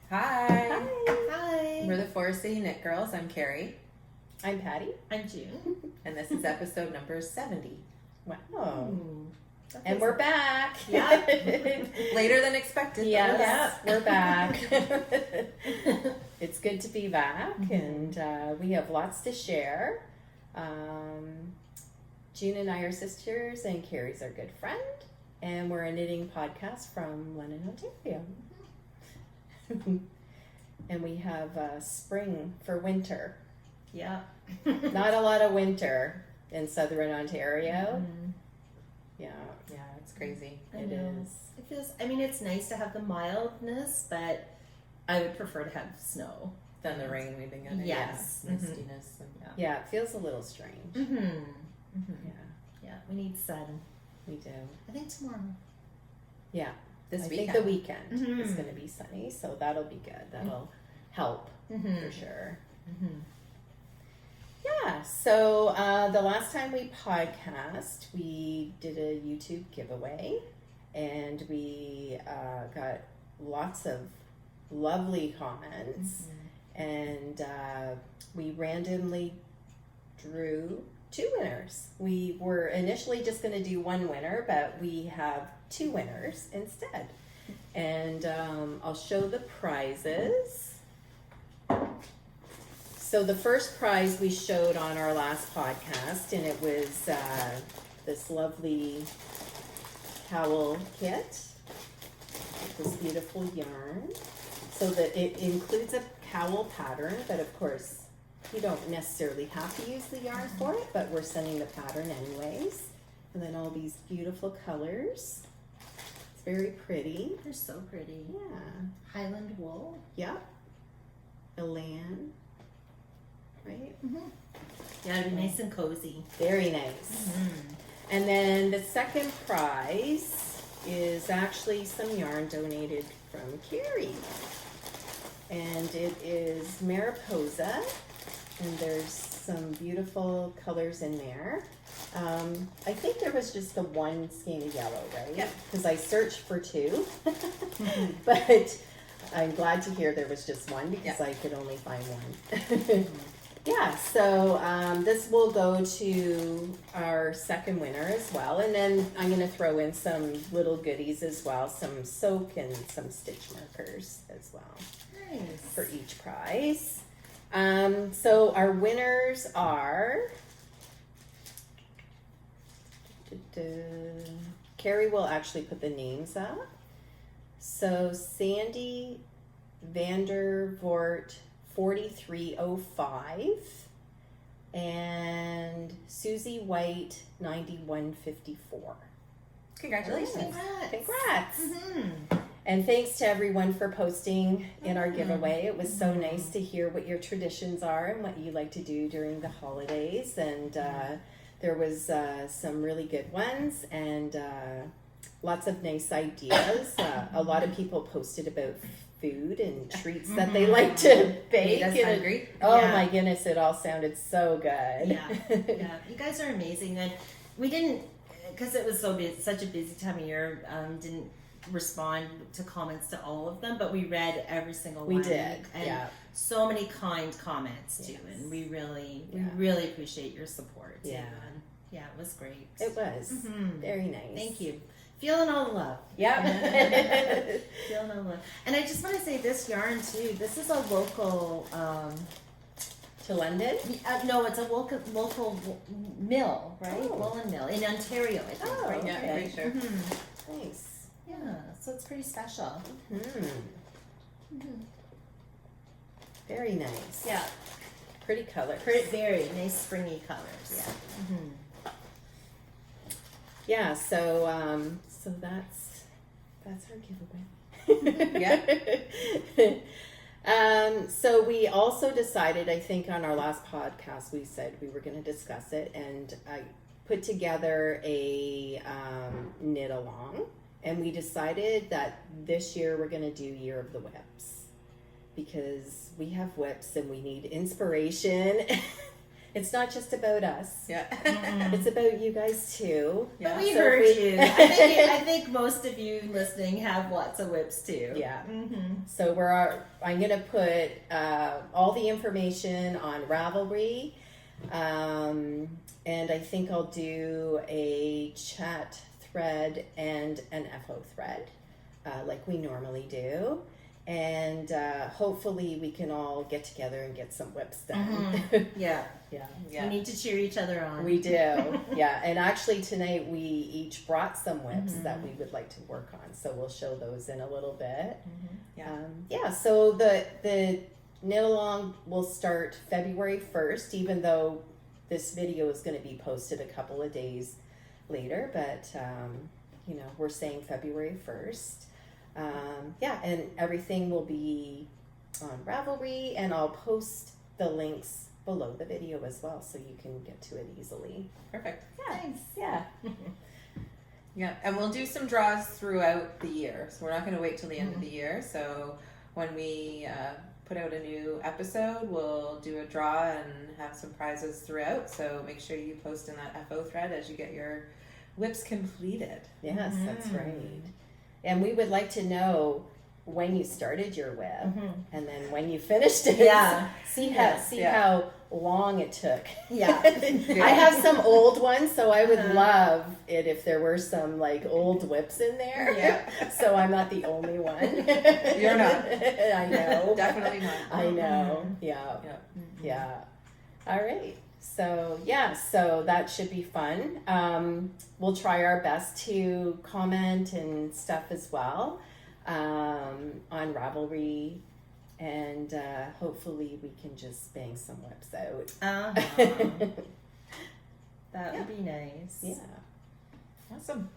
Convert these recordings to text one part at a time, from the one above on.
Hi. Hi. We're the Forest City Knit Girls. I'm Karri. I'm Patty. I'm June. And this is episode number 70. Wow. And we're back. Yeah. Later than expected. Yes, we're back. It's good to be back, and we have lots to share. June and I are sisters, and Carrie's our good friend, and we're a knitting podcast from London, Ontario. And we have spring for winter. Yeah. Not a lot of winter in southern Ontario. Mm-hmm. Yeah, It's crazy. it is. It feels, it's nice to have the mildness, but I would prefer to have snow. Than the rain we've been getting. Yes. Yeah. Mistiness. And, Yeah, it feels a little strange. Mm-hmm. Mm-hmm. Yeah, Yeah, we need sun. we do. I think tomorrow. Yeah, This I weekend. think the weekend Mhm. is going to be sunny, so that'll be good. That'll help Mm-hmm. for sure. Mm-hmm. Yeah, so the last time we podcast, we did a YouTube giveaway, and we got lots of lovely comments, and we randomly drew 2 winners. We were initially just going to do 1 winner, but we have 2 winners instead. And I'll show the prizes. So the first prize we showed on our last podcast, and it was this lovely cowl kit, this beautiful yarn. So that it includes a cowl pattern, but of course you don't necessarily have to use the yarn for it, but we're sending the pattern anyways. And then all these beautiful colors. It's very pretty. They're so pretty. Yeah. Highland wool. Yep. Elan. Right? Mm-hmm. Yeah, it'd be nice and cozy. Very nice. Mm-hmm. And then the second prize is actually some yarn donated from Karri. And it is Mariposa. And there's some beautiful colors in there. I think there was just the one skein of yellow, right? Yep. Because I searched for 2. But I'm glad to hear there was just one because I could only find one. Yeah, so this will go to our second winner as well. And then I'm going to throw in some little goodies as well, some soak and some stitch markers as well Nice. for each prize. So our winners are... Karri will actually put the names up. So Sandy Vandervoort 4305 and Susie White 9154. Congratulations. Congrats! Mm-hmm. And thanks to everyone for posting in our giveaway. It was so nice to hear what your traditions are and what you like to do during the holidays. And there was some really good ones and lots of nice ideas. A lot of people posted about food and treats that they like to bake. Made us hungry. Oh Yeah. my goodness, it all sounded so good. Yeah, yeah. You guys are amazing. And we didn't, because it was such a busy time of year, didn't respond to comments to all of them, but we read every single one. We did, and yeah. so many kind comments too, Yes. and we really appreciate your support too. Yeah. And yeah, it was great. It was Mhm. very nice. Thank you. Feeling all the love. Yeah. Feeling all the love. And I just want to say this yarn too. This is a local. To London? No, it's a local mill, right? Oh. Woolen mill in Ontario, I think. Oh, right? Yeah, okay. pretty sure. Mhm. Nice. Yeah, so it's pretty special. Very nice. Yeah, Pretty colors. very nice springy colors. Yeah. Mhm. Yeah, so so that's our giveaway. So we also decided, I think on our last podcast, we said we were going to discuss it, and I put together a knit along, and we decided that this year we're going to do Year of the Whips because we have whips and we need inspiration it's not just about us. Yeah. It's about you guys too. But we So heard if we- you. I think most of you listening have lots of whips too. Yeah. Mm-hmm. So I'm gonna put all the information on Ravelry, and I think I'll do a chat thread and an FO thread, like we normally do. And hopefully we can all get together and get some whips done. Yeah. Yeah. We need to cheer each other on. We do. Yeah. And actually tonight we each brought some whips that we would like to work on. So we'll show those in a little bit. Yeah. So the knit along will start February 1st, even though this video is going to be posted a couple of days later. But, we're saying February 1st. And everything will be on Ravelry, and I'll post the links below the video as well, so you can get to it easily. Perfect. Thanks. Yeah. Yeah, and we'll do some draws throughout the year. So we're not going to wait till the end of the year. So when we put out a new episode, we'll do a draw and have some prizes throughout. So make sure you post in that FO thread as you get your whips completed. Yes, that's right. And we would like to know when you started your whip and then when you finished it. Yeah. See how long it took. Yeah. I have some old ones, so I would love it if there were some like old whips in there. Yeah. So I'm not the only one. You're not. I know. Definitely not. I know. Yeah. Yeah. All right. So so that should be fun. We'll try our best to comment and stuff as well on Ravelry, and hopefully we can just bang some whips out. That would be nice. Yeah. Awesome.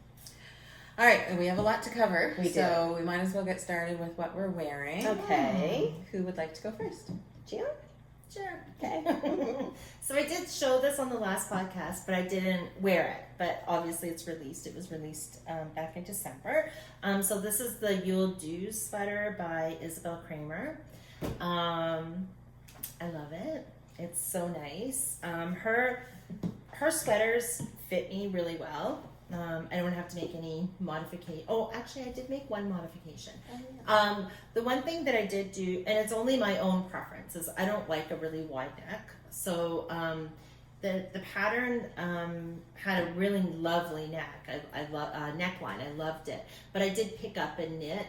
All right, and we have a lot to cover. We do. So we might as well get started with what we're wearing. Okay. Who would like to go first? June? Sure. Okay. So I did show this on the last podcast, but I didn't wear it. But obviously it's released. It was released back in December. So this is the Yudo Sweater by Isabel Kramer. I love it. It's so nice. Her sweaters fit me really well. I don't have to make any modification. Oh, actually, I did make one modification. The one thing that I did do, and it's only my own preference, is I don't like a really wide neck. So the pattern had a really lovely neck. I love neckline. I loved it, but I did pick up a knit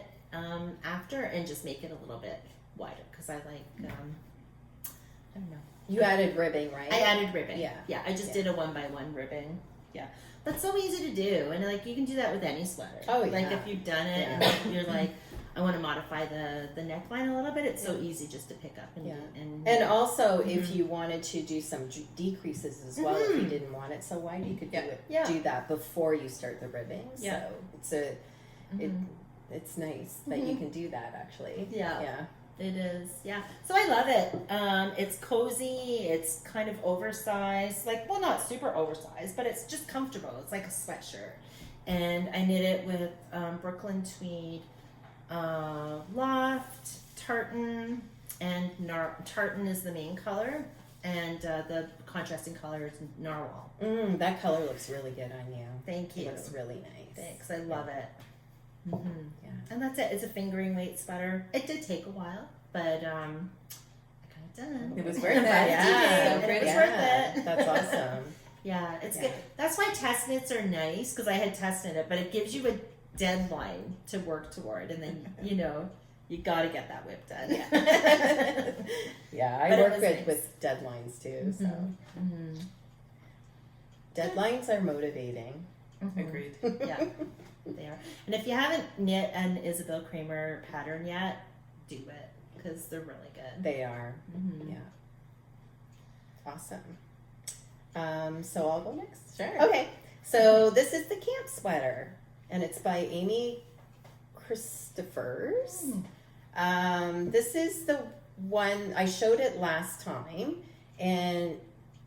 after and just make it a little bit wider because I like I don't know. You added ribbing, right? I added ribbing. Yeah. I just did a 1x1 ribbing. Yeah. That's so easy to do, and like you can do that with any sweater. Oh, Like yeah. if you've done it and you're like, I want to modify the neckline a little bit. It's so easy just to pick up and And also, if you wanted to do some decreases as well, if you didn't want it so wide, you could do that before you start the ribbing. Yeah. So it's nice that you can do that actually. Yeah. It is, yeah. So I love it. It's cozy. It's kind of oversized, well, not super oversized, but it's just comfortable. It's like a sweatshirt, and I knit it with Brooklyn tweed, loft, tartan, and tartan is the main color, and the contrasting color is narwhal. That color looks really good on you. Thank you. It looks really nice. Thanks. I love it. Yeah. And that's it. It's a fingering weight sweater. It did take a while, but I got it done. It was worth it. Yeah. It was worth it. That's awesome. Yeah, it's good. That's why test knits are nice, because I had test knit it, but it gives you a deadline to work toward, and then you got to get that whip done. Yeah, I But it work was good nice. with deadlines too. So deadlines are motivating. Agreed. Yeah, they are. And if you haven't knit an Isabel Kramer pattern yet, do it, because they're really good. They are. Yeah. Awesome. So I'll go next. Sure. Okay. So this is the camp sweater, and it's by Amy Christophers. This is the one I showed it last time, and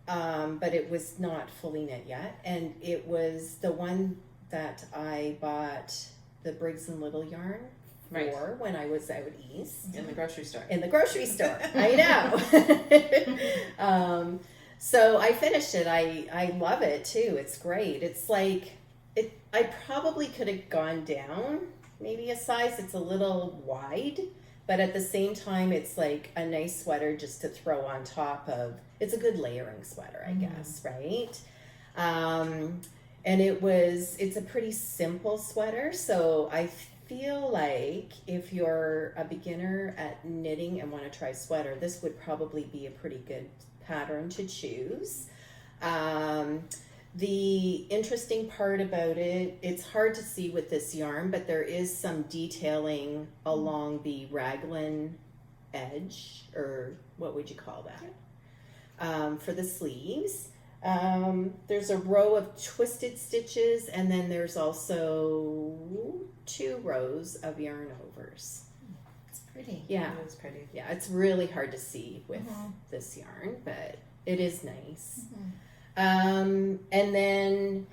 but it was not fully knit yet, and it was the one that I bought the Briggs and Little yarn for when I was out east In the grocery store. in the grocery store. I know. So I finished it. I love it too. It's great. It's like I probably could have gone down maybe a size. It's a little wide, but at the same time, it's like a nice sweater just to throw on top of. It's a good layering sweater, I guess, right? And it's a pretty simple sweater. So I feel like if you're a beginner at knitting and want to try sweater, this would probably be a pretty good pattern to choose. The interesting part about it, it's hard to see with this yarn, but there is some detailing along the raglan edge, or what would you call that? For the sleeves. There's a row of twisted stitches, and then there's also 2 rows of yarn overs. It's pretty. Yeah, It's pretty. yeah, it's really hard to see with this yarn, but it is nice. And then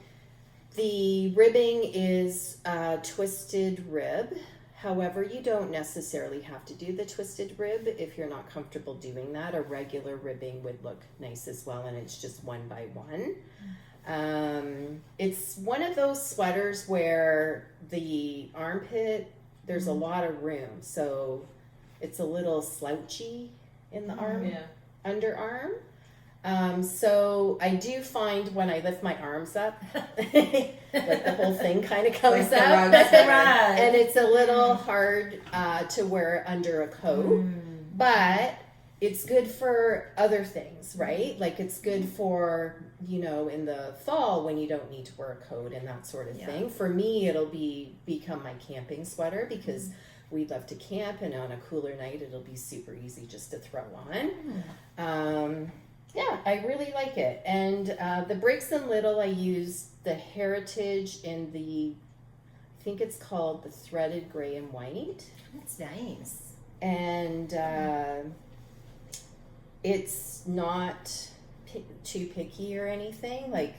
the ribbing is twisted rib. However, you don't necessarily have to do the twisted rib if you're not comfortable doing that. A regular ribbing would look nice as well, and it's just 1 by 1. It's one of those sweaters where the armpit, there's a lot of room, so it's a little slouchy in the underarm. So I do find when I lift my arms up, like the whole thing kind of comes Like the up, rug sweater. and it's a little hard to wear under a coat, but it's good for other things, right? Like it's good for, in the fall when you don't need to wear a coat and that sort of thing. For me, it'll become my camping sweater because we love to camp, and on a cooler night, it'll be super easy just to throw on. Yeah, I really like it. And the Breaks and Little, I used the Heritage in I think it's called the Threaded Gray and White. That's nice. And it's not too picky or anything. Like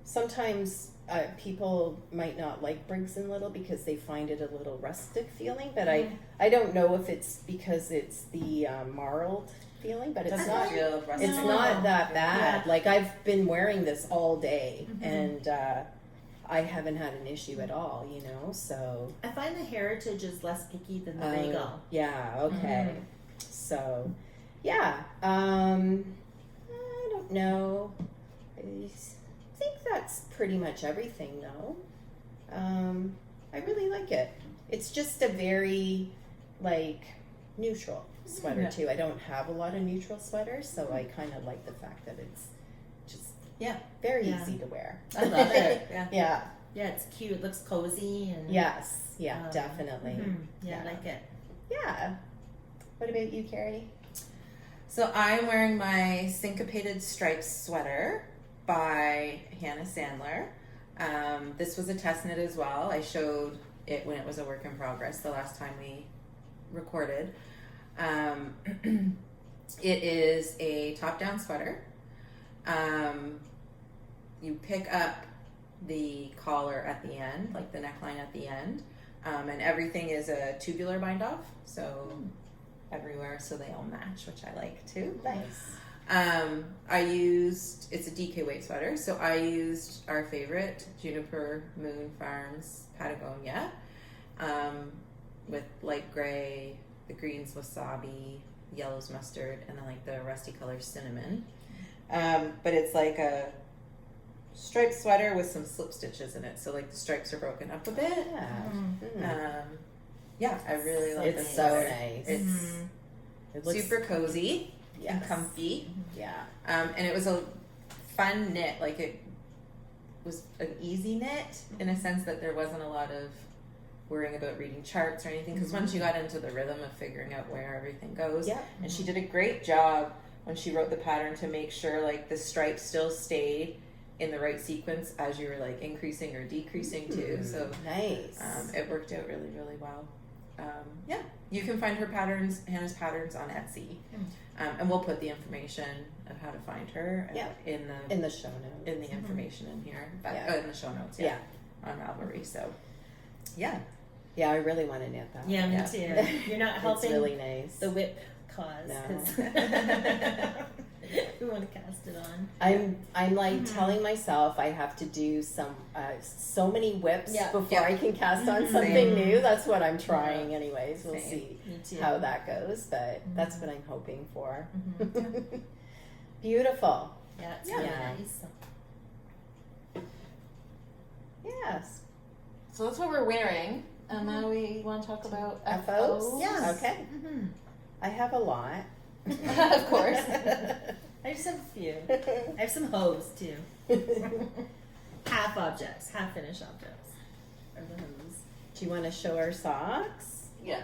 sometimes people might not like Briggs and Little because they find it a little rustic feeling, but I don't know if it's because it's the marled feeling, but it's not that bad. Like I've been wearing this all day and I haven't had an issue at all, so I find the Heritage is less picky than the Regal. Yeah, okay. So yeah, I don't know, I think that's pretty much everything though. I really like it. It's just a very neutral sweater too. I don't have a lot of neutral sweaters, so I kind of like the fact that it's just very easy to wear. I love it. Yeah, it's cute. It looks cozy and yes, definitely. I like it. Yeah. What about you, Karri? So I'm wearing my Syncopated Stripes sweater by Hannah Sandler. This was a test knit as well. I showed it when it was a work in progress the last time we recorded. It is a top-down sweater. You pick up the collar at the end, like the neckline at the end, and everything is a tubular bind off, so everywhere, so they all match, which I like too. Nice. It's a DK weight sweater, so I used our favorite Juniper Moon Farms Patagonia, with light gray, the green's wasabi, yellow's mustard, and then the rusty color cinnamon. But it's like a striped sweater with some slip stitches in it, so the stripes are broken up a bit. I really like this. It's so nice. It looks super cozy and comfy. And it was a fun knit. It was an easy knit in a sense that there wasn't a lot of worrying about reading charts or anything, because once you got into the rhythm of figuring out where everything goes, and she did a great job when she wrote the pattern to make sure the stripes still stayed in the right sequence as you were increasing or decreasing too. So nice. It worked out really, really well. You can find Hannah's patterns on Etsy, and we'll put the information of how to find her in the show notes, in the information in here, in the show notes, on Ravelry. So I really want to knit that. Yeah, me too. You're not helping it's really nice. the whip cause. No. We want to cast it on. I'm like telling myself I have to do so many whips before I can cast on something new. That's what I'm trying anyways. We'll see how that goes, but that's what I'm hoping for. Beautiful. Yeah, it's really nice. Yes. So that's what we're wearing. And now we want to talk about FOs? Yes. Okay. I have a lot. Of course. I just have a few. I have some hose too. Half objects, half finished objects are the hose. Do you want to show our socks? Yeah.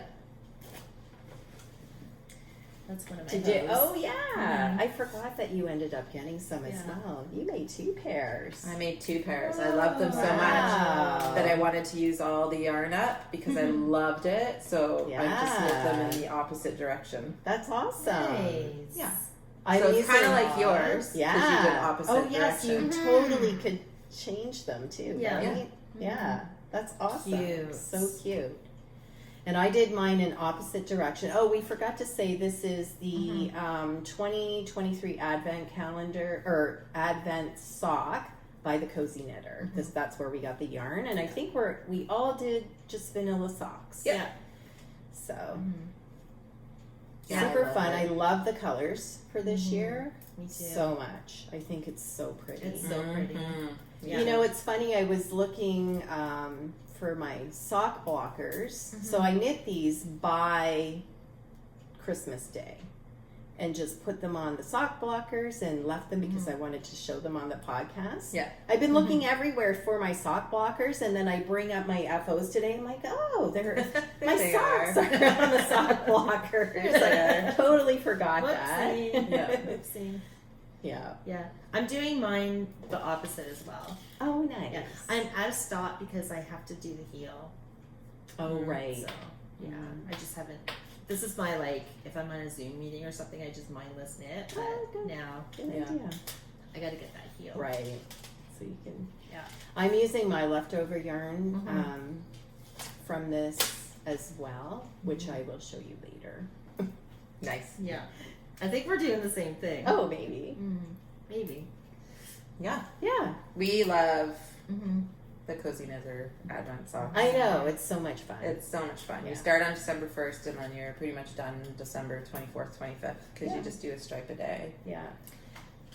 That's one of my Did hose. you? Oh yeah. I forgot that you ended up getting some as Yeah. well. You made 2 pairs. I made 2 pairs. I love them so Wow. much that I wanted to use all the yarn up because I loved it. So I just knit them in the opposite direction. That's awesome. Nice. Yeah. I'm So it's using- kind of like yours. Yeah. 'Cause you did opposite oh yes, direction. you totally could change them too. Yeah. Right? Yeah. That's awesome. Cute. So cute. And I did mine in opposite direction. Oh, we forgot to say this is the 2023 Advent calendar or Advent sock by the Cozy Knitter. That's where we got the yarn, and I think we all did just vanilla socks. Yeah. So Yeah, super I love fun. it. I love the colors for this year Me too. so much. I think it's so pretty. It's so pretty. Yeah. You know, it's funny. I was looking for my sock blockers. So I knit these by Christmas Day and just put them on the sock blockers and left them because I wanted to show them on the podcast. Yeah. I've been looking everywhere for my sock blockers, and then I bring up my FOs today. I'm like, oh, my They socks are. are on the sock blockers. I totally forgot that. Whoopsie. Yeah. Whoopsie. Yeah. Yeah. I'm doing mine the opposite as well. Oh, nice. Yeah. I'm out of stock because I have to do the heel. Oh, right. So, yeah. I just haven't. This is my, like, if I'm on a Zoom meeting or something, I just mindless knit. But Oh, good. now Good Yeah. idea. I got to get that heel. Right. So you can. Yeah. I'm using my leftover yarn from this as well, which I will show you later. Nice. Yeah. I think we're doing the same thing. Oh, maybe. Maybe. Yeah. Yeah. We love the Cozy Knitter Advent socks. I know. It's so much fun. It's so much fun. Yeah. You start on December 1st and then you're pretty much done December 24th, 25th because Yeah. you just do a stripe a day. yeah.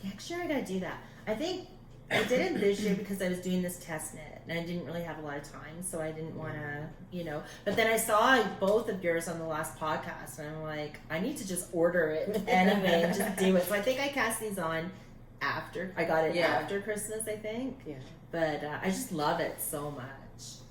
Next year I gotta do that. I think I did it this year because I was doing this test knit and I didn't really have a lot of time, so I didn't want to, But then I saw both of yours on the last podcast, and I'm like, I need to just order it anyway and just do it. So I think I cast these on after. I got it after Christmas, I think. Yeah. But I just love it so much.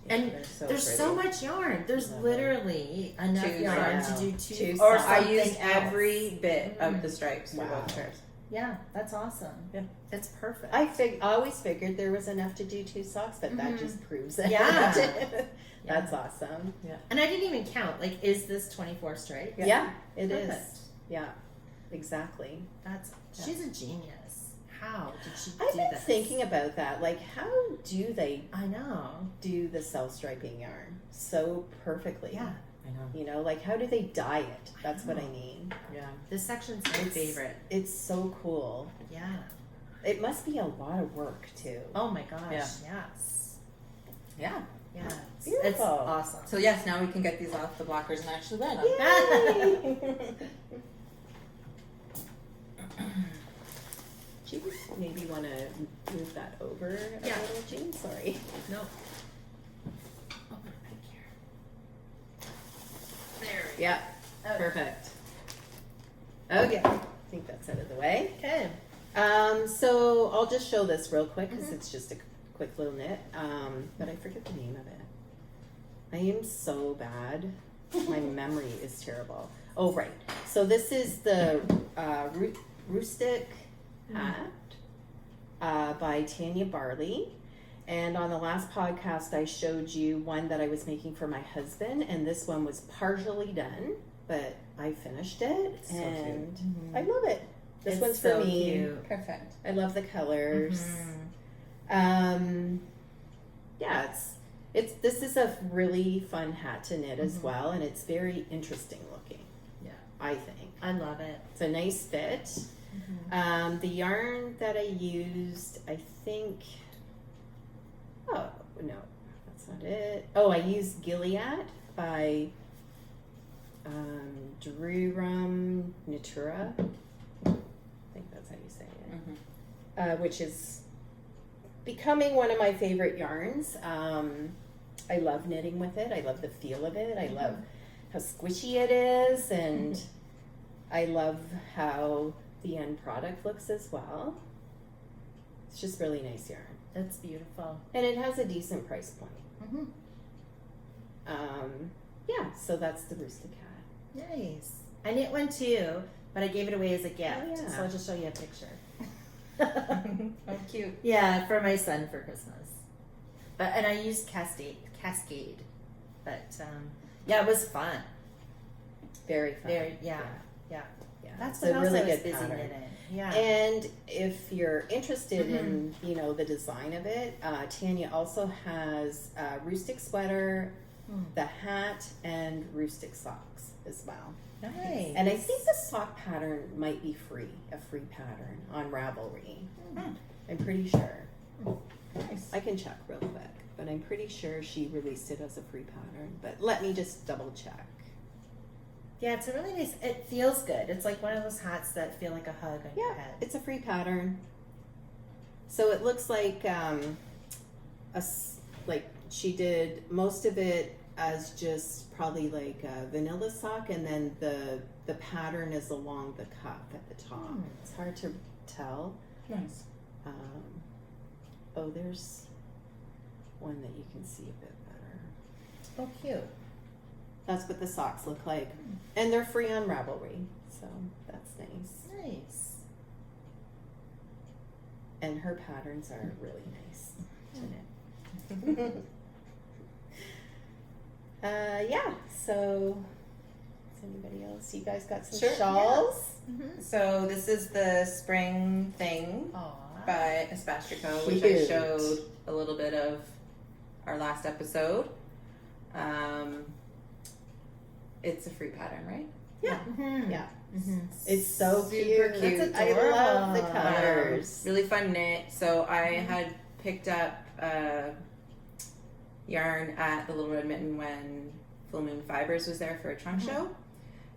Yeah, And they're so there's pretty. so much yarn. There's Love literally enough 2 yarn socks. to do 2 2 or socks. I something used else. every bit of the stripes for Wow. both pairs. Yeah, that's awesome. Yeah. It's perfect. I always figured there was enough to do 2 socks, but that just proves it. Yeah. That's awesome. And I didn't even count. Like, is this 24 straight? Yeah, it is. Perfect. Yeah, exactly. She's a genius. How did she I've do been this? thinking about that. Like, how do they I know. do the self-striping yarn so perfectly? Yeah. I know. You know, like, how do they dye it? That's what I know. mean. Yeah. This section's my favorite. It's so cool. Yeah. It must be a lot of work, too. Oh my gosh. Yeah. Yes. Yeah. Yeah. It's Beautiful. awesome. So yes, now we can get these off the blockers and actually wear them. Yay! Do you maybe want to move that over a Yeah. little, Jean? Sorry. No. There we Yeah, go. perfect. Okay, I think that's out of the way. Okay. So I'll just show this real quick because it's just a quick little knit. But I forget the name of it. I am so bad. My memory is terrible. Oh, right. So this is the Rotic Hat by Tanya Barley. And on the last podcast, I showed you one that I was making for my husband, and this one was partially done, but I finished it, So and cute. I love it. This It's one's so for me. cute. Perfect. I love the colors. Yeah, this is a really fun hat to knit as well, and it's very interesting looking. Yeah. I think I love it. it's a nice fit. The yarn that I used, I think, oh, no, that's not it. Oh, I used Gilead by Drurum Natura. I think that's how you say it. Which is becoming one of my favorite yarns. I love knitting with it. I love the feel of it. I love how squishy it is, and I love how the end product looks as well. It's just really nice yarn. That's beautiful. And it has a decent price point. Yeah, so that's the Rotic Hat. Nice. I knit one too, but I gave it away as a gift. Oh, yeah. So I'll just show you a picture. Oh, cute. Yeah, for my son for Christmas. And I used Cascade. But yeah, it was fun. Very fun. Yeah. That's It's what a else really I was good busy pattern. knitting. Yeah. And if you're interested in, the design of it, Tanya also has Rustic Sweater, the hat, and Rustic socks as well. Nice. And I think the sock pattern might be a free pattern on Ravelry. I'm pretty sure. Nice. I can check real quick, but I'm pretty sure she released it as a free pattern. But let me just double check. Yeah, it's a really nice, it feels good. It's like one of those hats that feel like a hug on your head. It's a free pattern. So it looks like like she did most of it as just probably like a vanilla sock, and then the pattern is along the cuff at the top. It's hard to tell. Nice. Oh, there's one that you can see a bit better. Oh, cute. That's what the socks look like. And they're free on Ravelry, so that's nice. Nice. And her patterns are really nice to knit. Yeah, so does anybody else? You guys got some Sure, shawls? So this is the spring thing Aww. by Espastrico, which I Cute. showed a little bit of our last episode. It's a free pattern, right? Yeah. Mm-hmm. Yeah. Mm-hmm. It's so Super cute. cute. That's I love the adorable. colors. Really fun knit. So I had picked up yarn at the Little Red Mitten when Full Moon Fibers was there for a trunk show.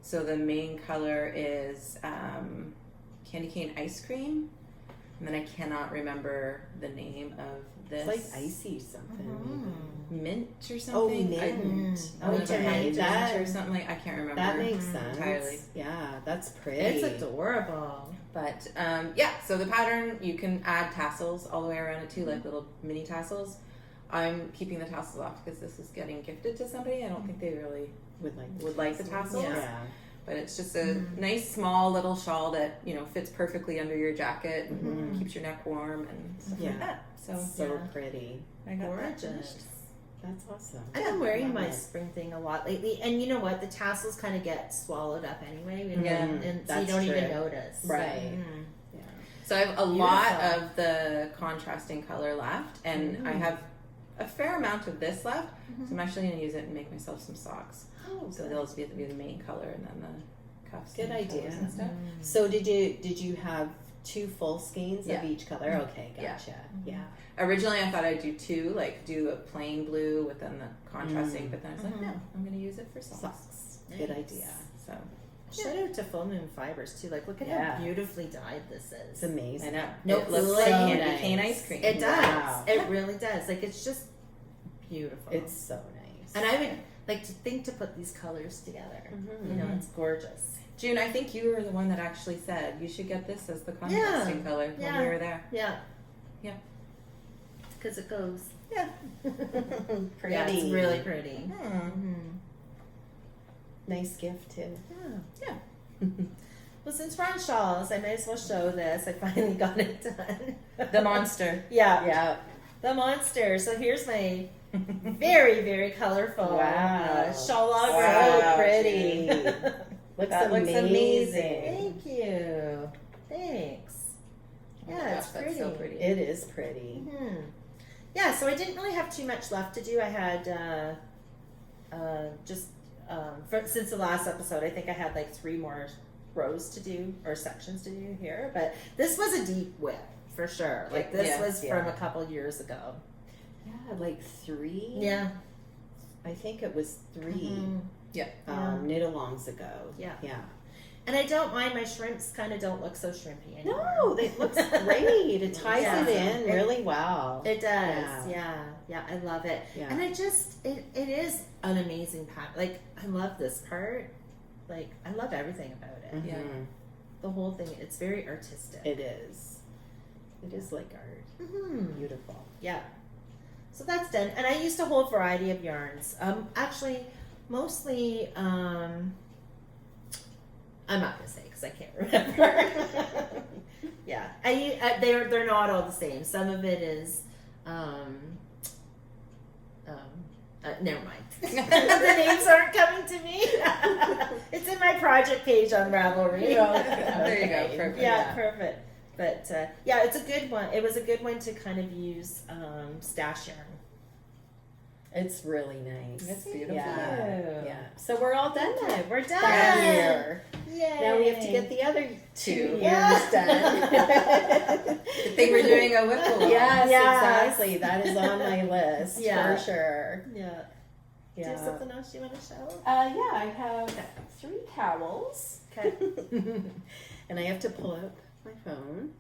So the main color is candy cane ice cream, and then I cannot remember the name of this. It's like icy something. Mint or Oh, something. mint. Okay, that or something like I can't remember. that makes sense. entirely. Yeah, that's pretty. It's adorable. But yeah, so the pattern, you can add tassels all the way around it too, like little mini tassels. I'm keeping the tassels off because this is getting gifted to somebody. I don't think they really would like the tassels. Yeah. But it's just a nice small little shawl that, fits perfectly under your jacket and keeps your neck warm and stuff like that. So pretty. I got that Gorgeous. finished. That's awesome. I've been wearing love my it. spring thing a lot lately, and you know what? The tassels kind of get swallowed up anyway, Yeah, and so you that's don't even true. notice. Right. Mhm. So I have a lot Beautiful. of the contrasting color left, and I have a fair amount of this left. So I'm actually going to use it and make myself some socks. Oh, So they'll be the main color, and then the cuffs. Good and idea. toes and stuff. So did you have 2 full skeins Yeah. of each color? Okay, gotcha. Yeah. Originally, I thought I'd do a plain blue with then the contrasting, but then I was like, no, I'm going to use it for socks. Socks. Good Nice. idea. So Shout out to Full Moon Fibers too. Like, look at Yeah. how beautifully dyed this It's is. amazing. I know. No, It looks so like candy nice. cane ice cream. It does. Wow. It really does. Like, it's just beautiful. It's so nice. and I would like to think to put these colors together. You know, it's gorgeous. June, I think you were the one that actually said you should get this as the contrasting color when Yeah. we were there. Yeah. Yeah. Because it goes. Yeah. Pretty. Yeah, it's really pretty. Hmm. Nice gift too. Yeah. Well, since we're on shawls, I might as well show this. I finally got it done. The monster. Yeah. Yeah. The monster. So here's my very, very colorful Wow. shawl logger. Wow, So pretty. Looks That looks amazing. Thank you. Thanks. Oh my Yeah, gosh, it's that's pretty. so pretty. It is pretty. Yeah, so I didn't really have too much left to do. I had since the last episode, I think I had like 3 more rows to do or sections to do here, but this was a deep whip for sure. Like this Yeah, was from a couple years ago. Yeah, like 3. Yeah. I think it was 3 Mhm. knit-alongs ago. Yeah. Yeah. And I don't mind, my shrimps kind of don't look so shrimpy anymore. No, it looks great. It ties Yeah. it in really well. It Yeah. does, yeah, I love it. Yeah. And it is an amazing pattern. Like, I love this part. Like, I love everything about it. Mhm. Yeah. The whole thing, it's very artistic. It is. It is like art. Mm-hmm. Beautiful. Yeah. So that's done. And I used a whole variety of yarns. Actually, mostly, I'm not gonna say because I can't remember. Yeah, they're not all the same. Some of it is, never mind. The names aren't coming to me. It's in my project page on Ravelry. There you go. Perfect. Yeah, perfect. But yeah, it's a good one. It was a good one to kind of use stash yarn. It's really nice. It's beautiful. Yeah. Yeah. So we're all done then. We're done. That year. Yay. Now we have to get the other 2 years Yeah. done. Good thing we're doing a whip along. Yes, Yes. exactly. That is on my list Yeah. for sure. Yeah. Do you have Yeah. something else you want to show? Yeah, I have 3 towels. Okay. And I have to pull up my phone.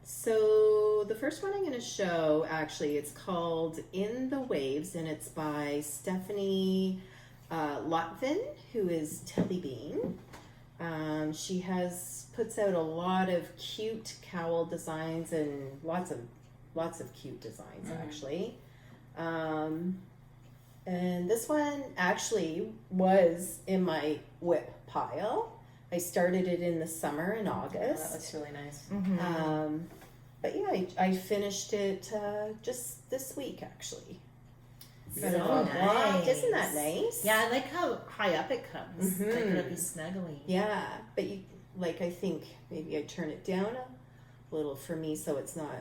So the first one I'm going to show, actually, it's called In the Waves, and it's by Stephanie Lotvin, who is Telly Bean. She puts out a lot of cute cowl designs and lots of cute designs, actually. And this one actually was in my whip pile. I started it in the summer in August. That looks really nice. Mm-hmm. But yeah, I finished it just this week, actually. So Wow, nice. isn't that nice? Yeah, I like how high up it comes. Mhm. Like it'll be snuggly. Yeah, but I think maybe I turn it down a little for me so it's not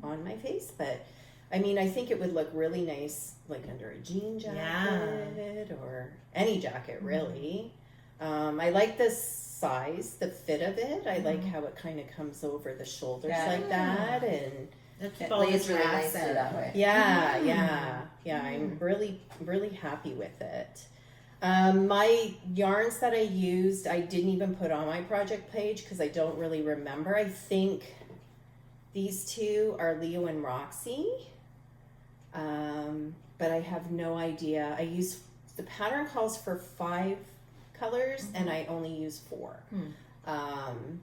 on my face. But I mean, I think it would look really nice like under a jean jacket or any jacket, really. I like this size, the fit of it. I like how it kind of comes over the shoulders like that, and It lays really nicely that way. yeah. I'm really happy with it. My yarns that I used, I didn't even put on my project page because I don't really remember. I think these 2 are Leo and Roxy, but I have no idea. The pattern calls for 5 colors, and I only use 4. And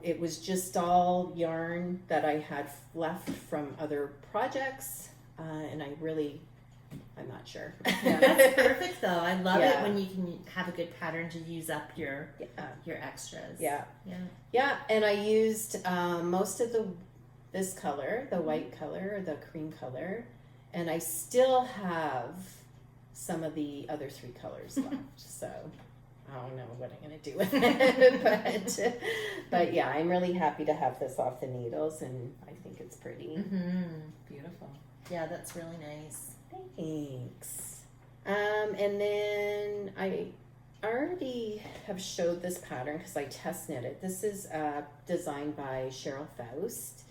it was just all yarn that I had left from other projects, and I'm not sure. That's perfect though. I love Yeah. it when you can have a good pattern to use up your extras. Yeah. Yeah. Yeah, and I used most of this color, the white color, the cream color, and I still have some of the other 3 colors left. So I don't know what I'm going to do with it, but yeah, I'm really happy to have this off the needles, and I think it's pretty. Mm-hmm. Beautiful. Yeah, that's really nice. Thanks. And then I already have showed this pattern because I test knit it. This is designed by Cheryl Faust,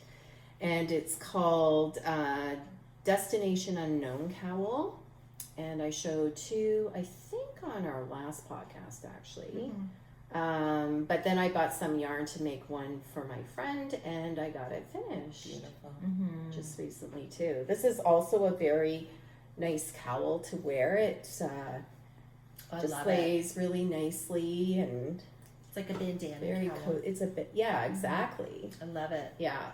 and it's called Destination Unknown Cowl. And I showed 2, I think, on our last podcast, actually. But then I bought some yarn to make one for my friend, and I got it finished. Beautiful. Mm-hmm. Just recently, too. This is also a very nice cowl to wear. It I just love lays really nicely, and It's like a bandana very cowl. it's a bit, yeah, exactly. I love it. Yeah.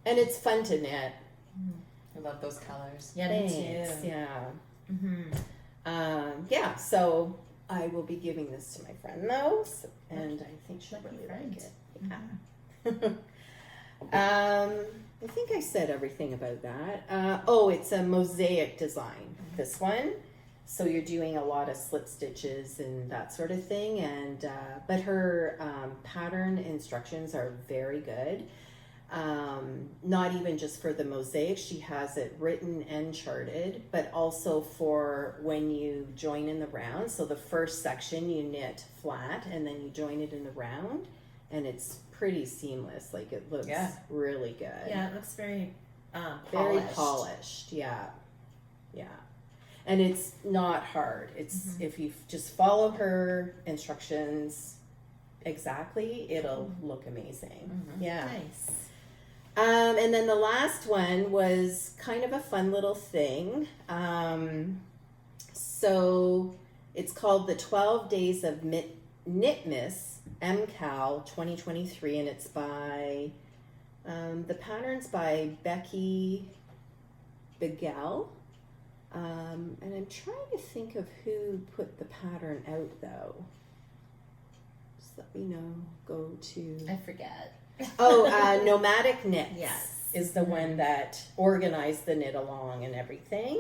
And it's fun to knit. I love those colors. Yeah, Thanks. me too. Yeah. Mm-hmm. Yeah, so I will be giving this to my friend, though, and I think she'll Lucky really friend. like it. I think I said everything about that. It's a mosaic design, this one. So you're doing a lot of slip stitches and that sort of thing, and but her pattern instructions are very good. Not even just for the mosaic, she has it written and charted, but also for when you join in the round. So the first section you knit flat and then you join it in the round, and it's pretty seamless. Like it looks really good. Yeah, it looks very polished. Very polished. Yeah. And it's not hard. It's if you just follow her instructions exactly, it'll look amazing. Yeah. Nice. And then the last one was kind of a fun little thing. So it's called the 12 Days of Knitmas MCAL 2023, and it's by the pattern's by Becky Bigel. And I'm trying to think of who put the pattern out though. Just let me know. Go to I forget. Nomadic Knits Yes. is the one that organized the knit along and everything,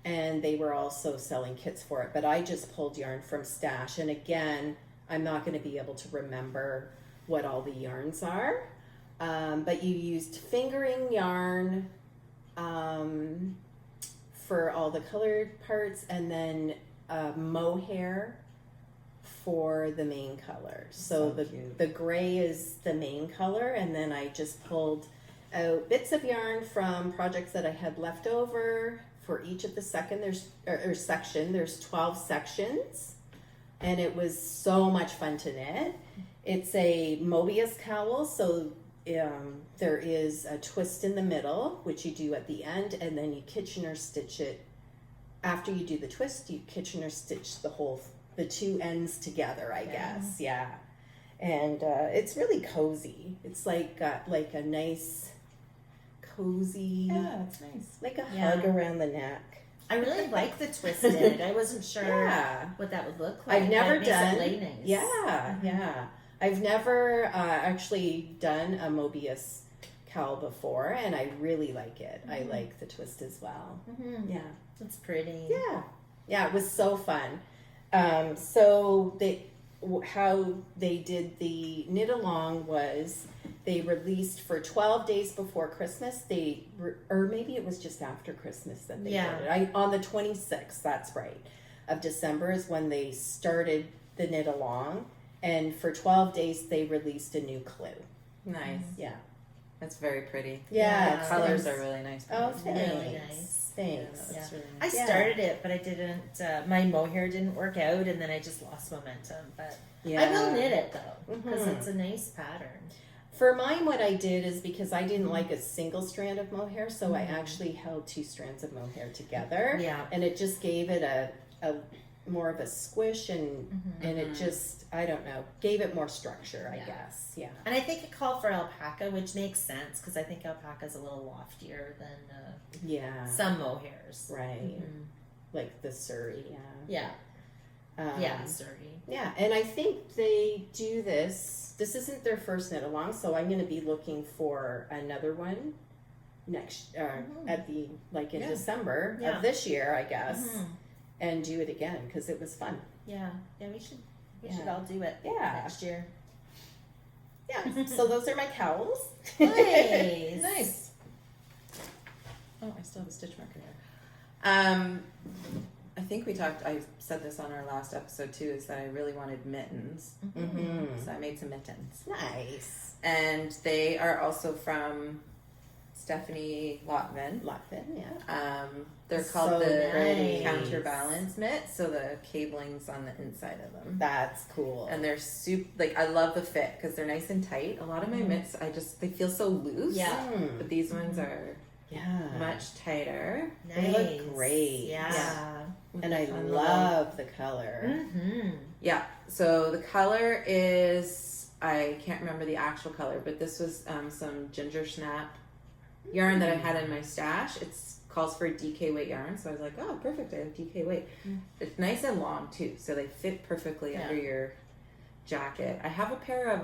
and they were also selling kits for it, but I just pulled yarn from Stash, and again I'm not going to be able to remember what all the yarns are, but you used fingering yarn for all the colored parts, and then mohair for the main color. So the gray is the main color, and then I just pulled out bits of yarn from projects that I had left over for each of the section. There's 12 sections, and it was so much fun to knit. It's a Mobius Cowl, so there is a twist in the middle, which you do at the end, and then you Kitchener stitch it. After you do the twist, you Kitchener stitch the two ends together, I guess. Yeah. And it's really cozy. It's got like a nice cozy, it's nice. like a hug around the neck. I really like the twisted. I wasn't sure what that would look like. I've never It makes done. it lay nice. Yeah. I've never actually done a Mobius cowl before, and I really like it. I like the twist as well. Yeah. It's pretty. Yeah, it was so fun. So how they did the knit along was they released for 12 days before Christmas. Or maybe it was just after Christmas that they did it. On the 26th, that's right, of December is when they started the knit along. And for 12 days, they released a new clue. Nice. Yeah. That's very pretty. Yeah. The colors are really nice. Oh, It's thanks. really nice. Thanks. Yeah. Really I nice. started it, but I didn't. My mohair didn't work out, and then I just lost momentum. But Yeah. I will knit it though, because Mhm. it's a nice pattern. For mine, what I did is because I didn't like a single strand of mohair, so I actually held two strands of mohair together. Yeah. And it just gave it a more of a squish, and it just, I don't know, gave it more structure, I guess. Yeah. And I think it called for alpaca, which makes sense because I think alpaca is a little loftier than Yeah. some mohairs. Right. Like the Surrey, Yeah. yeah. Surrey. Yeah, and I think they do this. This isn't their first knit along, so I'm going to be looking for another one next at the in December of this year, I guess, and do it again because it was fun. Yeah. Yeah, we should all do it next year. Yeah. So those are my cowls. Nice. Nice. Oh, I still have a stitch marker here. I think I said this on our last episode too, is that I really wanted mittens. So I made some mittens. Nice. And they are also from Stephanie Lotvin. Yeah. They're called So the nice. counterbalance mitts, so the cabling's on the inside of them. That's cool. And they're I love the fit because they're nice and tight. A lot of my mitts, they feel so loose. Yeah. But these ones are much tighter. Nice. They look great. Yeah. And I Fun love the color. Yeah. So the color is, I can't remember the actual color, but this was some ginger snap yarn that I had in my stash. It's calls for DK weight yarn, so I was like, oh, perfect, I have DK weight. It's nice and long too, so they fit perfectly under your jacket. I have a pair of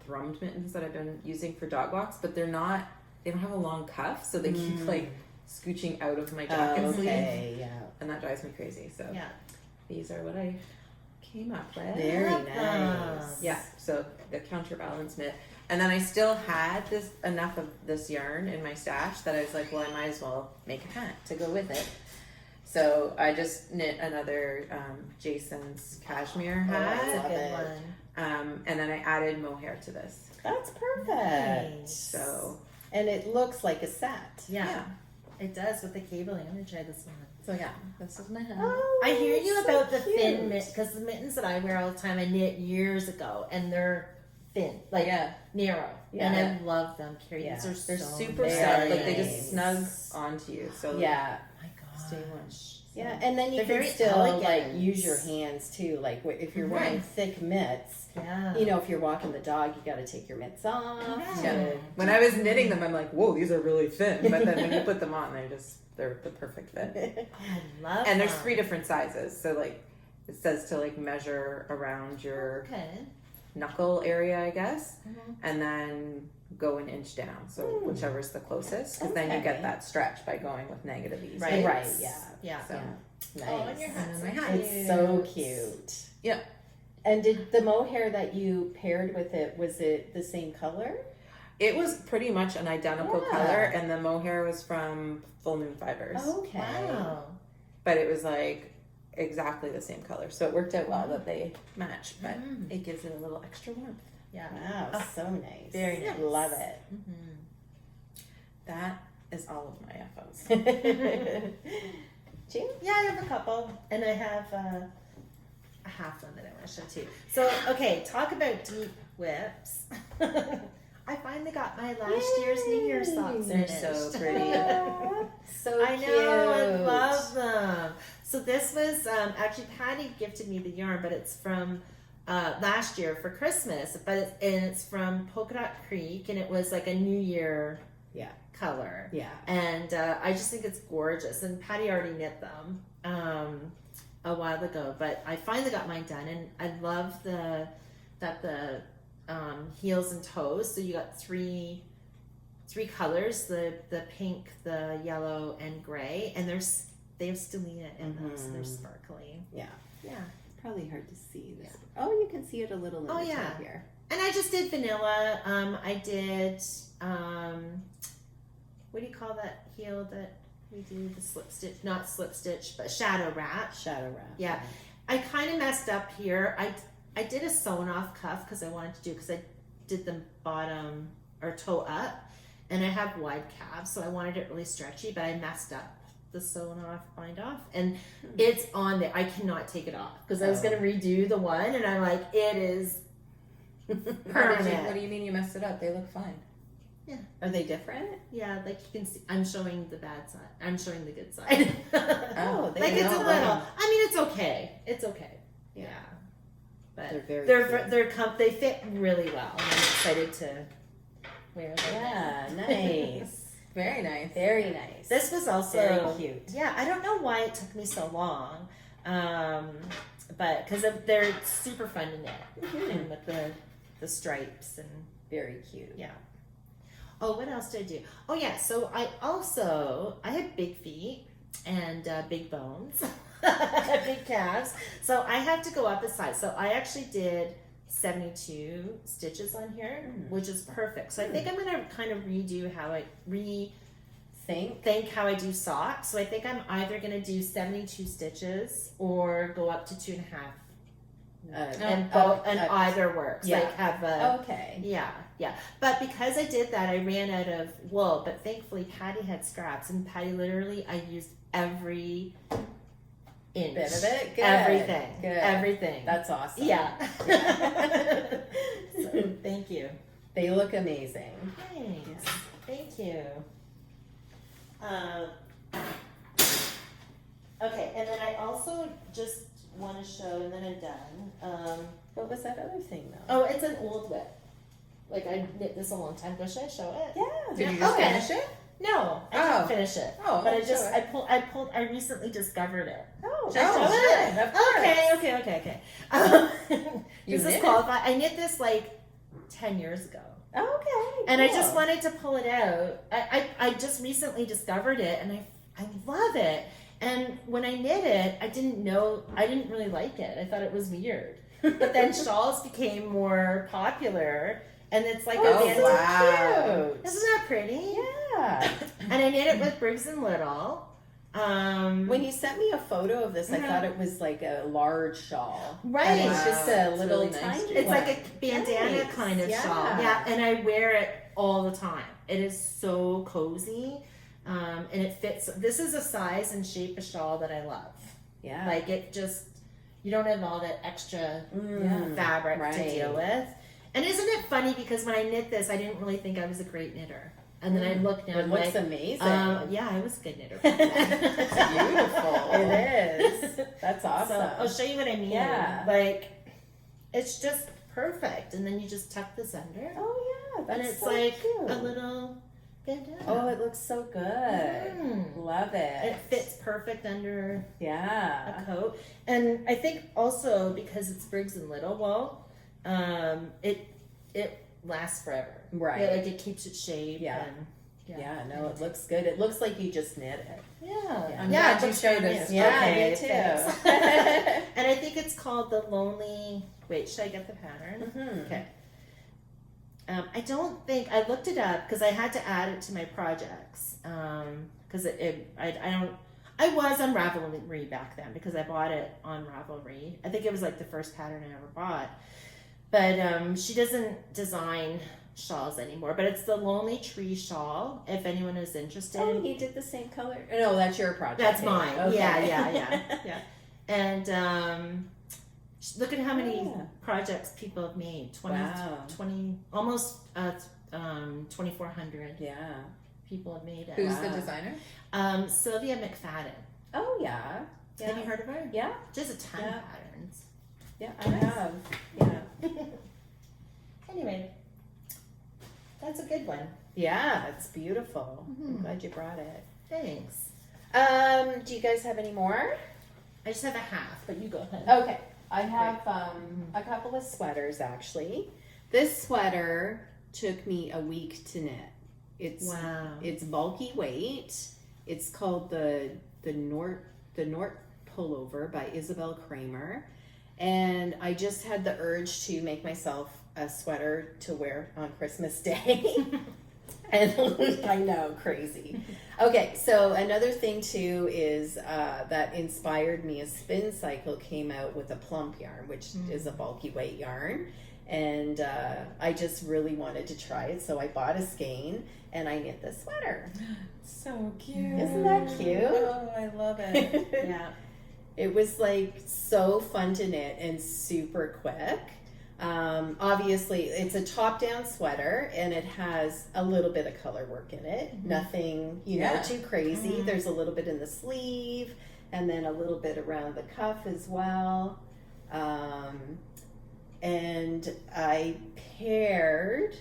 thrummed mittens that I've been using for dog walks, but they don't have a long cuff, so they keep scooching out of my jacket sleeve, and that drives me crazy. So these are what I came up with. Very nice. Yeah, so the counterbalance mitt. And then I still had enough of this yarn in my stash that I was like, well, I might as well make a hat to go with it. So I just knit another Jason's cashmere hat. That's a love good it. one. And then I added mohair to this. That's perfect. Nice. So And it looks like a set. Yeah, it does with the cabling. I'm gonna try this one. So yeah, this is my hat. Oh, I hear you so about the cute. thin mittens, because the mittens that I wear all the time I knit years ago, and they're thin, like Yeah. narrow, Yeah. and I love them. Carrie, Yeah. these are They're so super nice. soft. Like they nice. just snug onto you. So Yeah. Oh my gosh. stay warm. Yeah, and then you They're can very still elegant. like use your hands too. Like if you're wearing Right. thick mitts, Yeah. you know, if you're walking the dog, you got to take your mitts off. Yeah. to- When I was knitting them, I'm like, whoa, these are really thin. But then when you put them on, they're the perfect fit. I love And there's them. 3 different sizes. So like it says to like measure around your Okay. knuckle area, I guess, Mhm. and then go an inch down. So whichever's the closest, because then you Okay. get that stretch by going with negative ease. Right. Right. Yeah. Yeah. So Nice. Oh, and your hat's And my so hat. It's so cute. Yeah. And did the mohair that you paired with it, was it the same color? it was pretty much an identical Yeah. color, and the mohair was from Full Moon Fibers. Okay. Wow. But it was like exactly the same color, so it worked out well that they match. But Mm. it gives it a little extra warmth. Yeah. Wow, Oh, so nice. very nice. Love it. Mm-hmm. That is all of my FOs. Jean? Yeah, I have a couple, and I have a half one that I want to show too. So, okay, talk about deep whips. I finally got my last year's New Year's socks They're finished. so pretty. So I cute. know, I love them. So this was actually Patty gifted me the yarn, but it's from last year for Christmas. But it's from Polka Dot Creek, and it was like a New Year color. Yeah. And I just think it's gorgeous. And Patty already knit them a while ago, but I finally got mine done, and I love that the heels and toes. So you got three colors: the pink, the yellow, and gray. And they have stellina in them, so they're sparkly. Yeah. Yeah. Probably hard to see this. Oh, you can see it a little in the yeah. top here. And I just did vanilla. I did what do you call that heel that we do? The slip stitch, not slip stitch, but shadow wrap. Shadow wrap. Yeah. I kind of messed up here. I did a sewn off cuff because I wanted to do, because I did the bottom or toe up, and I have wide calves, so I wanted it really stretchy, but I messed up the sewn off bind off, and it's on there. I cannot take it off because I was going to redo the one, and I'm like, it is permanent. What do you mean you messed it up? They look fine. Are they different? Yeah, like you can see, I'm showing the bad side. I'm showing the good side. Oh, they like it's a don't. little. I mean, it's okay. It's okay. Yeah, but They're very cute. they fit really well. And I'm excited to wear them. Yeah, nice. Very nice. Very nice. This was also very cute. Yeah, I don't know why it took me so long, but because they're super fun to knit, and with the stripes and Very cute. yeah. Oh, what else did I do? Oh yeah, so I have big feet and big bones, big calves. So I have to go up a size. So I actually did 72 stitches on here, which is perfect. So I think I'm gonna kind of redo how I think how I do socks. So I think I'm either gonna do 72 stitches or go up to 2.5. And either works. yeah. Like have a Okay. yeah. But because I did that, I ran out of wool. But thankfully, Patty had scraps, and Patty literally, I used every inch, Bit of it? Good. everything, Good. everything. That's awesome. Yeah. So, thank you. They look amazing. Thanks. Thank you. Okay, and then I also just want to show, and then I'm done. What was that other thing though? Oh, it's an old whip. Like I knit this a long time ago. Should I show it? Yeah. Did you just Okay. finish it? No, I Oh. didn't finish it. Oh, but I show just it. I recently discovered it. Oh, Should I show good. it? Of course. Okay. You This is knit qualified. I knit this like 10 years ago. Okay. And I cool. just wanted to pull it out. I just recently discovered it, and I love it. And when I knit it, I didn't really like it. I thought it was weird. But then shawls became more popular, and it's like Oh, a bandana. wow. Cute. Isn't that pretty? Yeah. And I knit it with Briggs and Little. When you sent me a photo of this, I Mhm. thought it was like a large shawl. Right. And it's Wow, just a that's little really nice. tiny It's like one. a bandana Nice. kind of Yeah. shawl. Yeah, and I wear it all the time. It is so cozy. And it fits. This is a size and shape of shawl that I love. Yeah. Like it just, you don't have all that extra Mm, fabric to right. deal with. And isn't it funny because when I knit this, I didn't really think I was a great knitter. And then I looked now, It I'm looks like, amazing. yeah, I was a good knitter. It's beautiful. It is. That's awesome. So I'll show you what I mean. Yeah. Like, it's just perfect. And then you just tuck this under. Oh yeah, that's And it's so like cute. a little bandana. Oh, it looks so good. Mm. Love it. It fits perfect under Yeah. a coat. And I think also because it's Briggs and Little wool, it lasts forever. Right. Yeah, like it keeps its shape. Yeah. And, Yeah, no, it looks good. It looks like you just knit it. Yeah. I'm Yeah, glad it you looks showed brand us. new. Yeah, Okay, me thanks. too. And I think it's called the Lonely. Wait, should I get the pattern? Mhm. Okay. I don't think I looked it up because I had to add it to my projects. Because I was on Ravelry back then because I bought it on Ravelry. I think it was like the first pattern I ever bought. But she doesn't design shawls anymore. But it's the Lonely Tree shawl. If anyone is interested. Oh, he did the same color. No, that's your project. That's mine. Okay. Yeah. And look at how many Yeah. projects people have made. 20, almost 2,400 Yeah. people have made it. Who's Wow. the designer? Sylvia McFadden. Oh yeah. Yeah. Have you heard of her? Yeah. Just a ton Yeah. of patterns. Yeah, I have. Yeah. Anyway, that's a good one. Yeah, it's beautiful. I'm Mhm. glad you brought it. Thanks. Do you guys have any more? I just have a half, but you go ahead. Okay, I have a couple of sweaters actually. This sweater took me a week to knit. Wow. It's bulky weight. It's called the Nort Pullover by Isabel Kramer, and I just had the urge to make myself a sweater to wear on Christmas Day. And I know, crazy. Okay, so another thing too is that inspired me. A Spin Cycle came out with a plump yarn, which is a bulky weight yarn, and I just really wanted to try it, so I bought a skein and I knit this sweater. So cute. Isn't that cute? Oh, I love it. Yeah. It was like so fun to knit and super quick. Obviously, it's a top-down sweater, and it has a little bit of color work in it. Mm-hmm. Nothing, Yeah. too crazy. Mhm. There's a little bit in the sleeve, and then a little bit around the cuff as well. And I paired.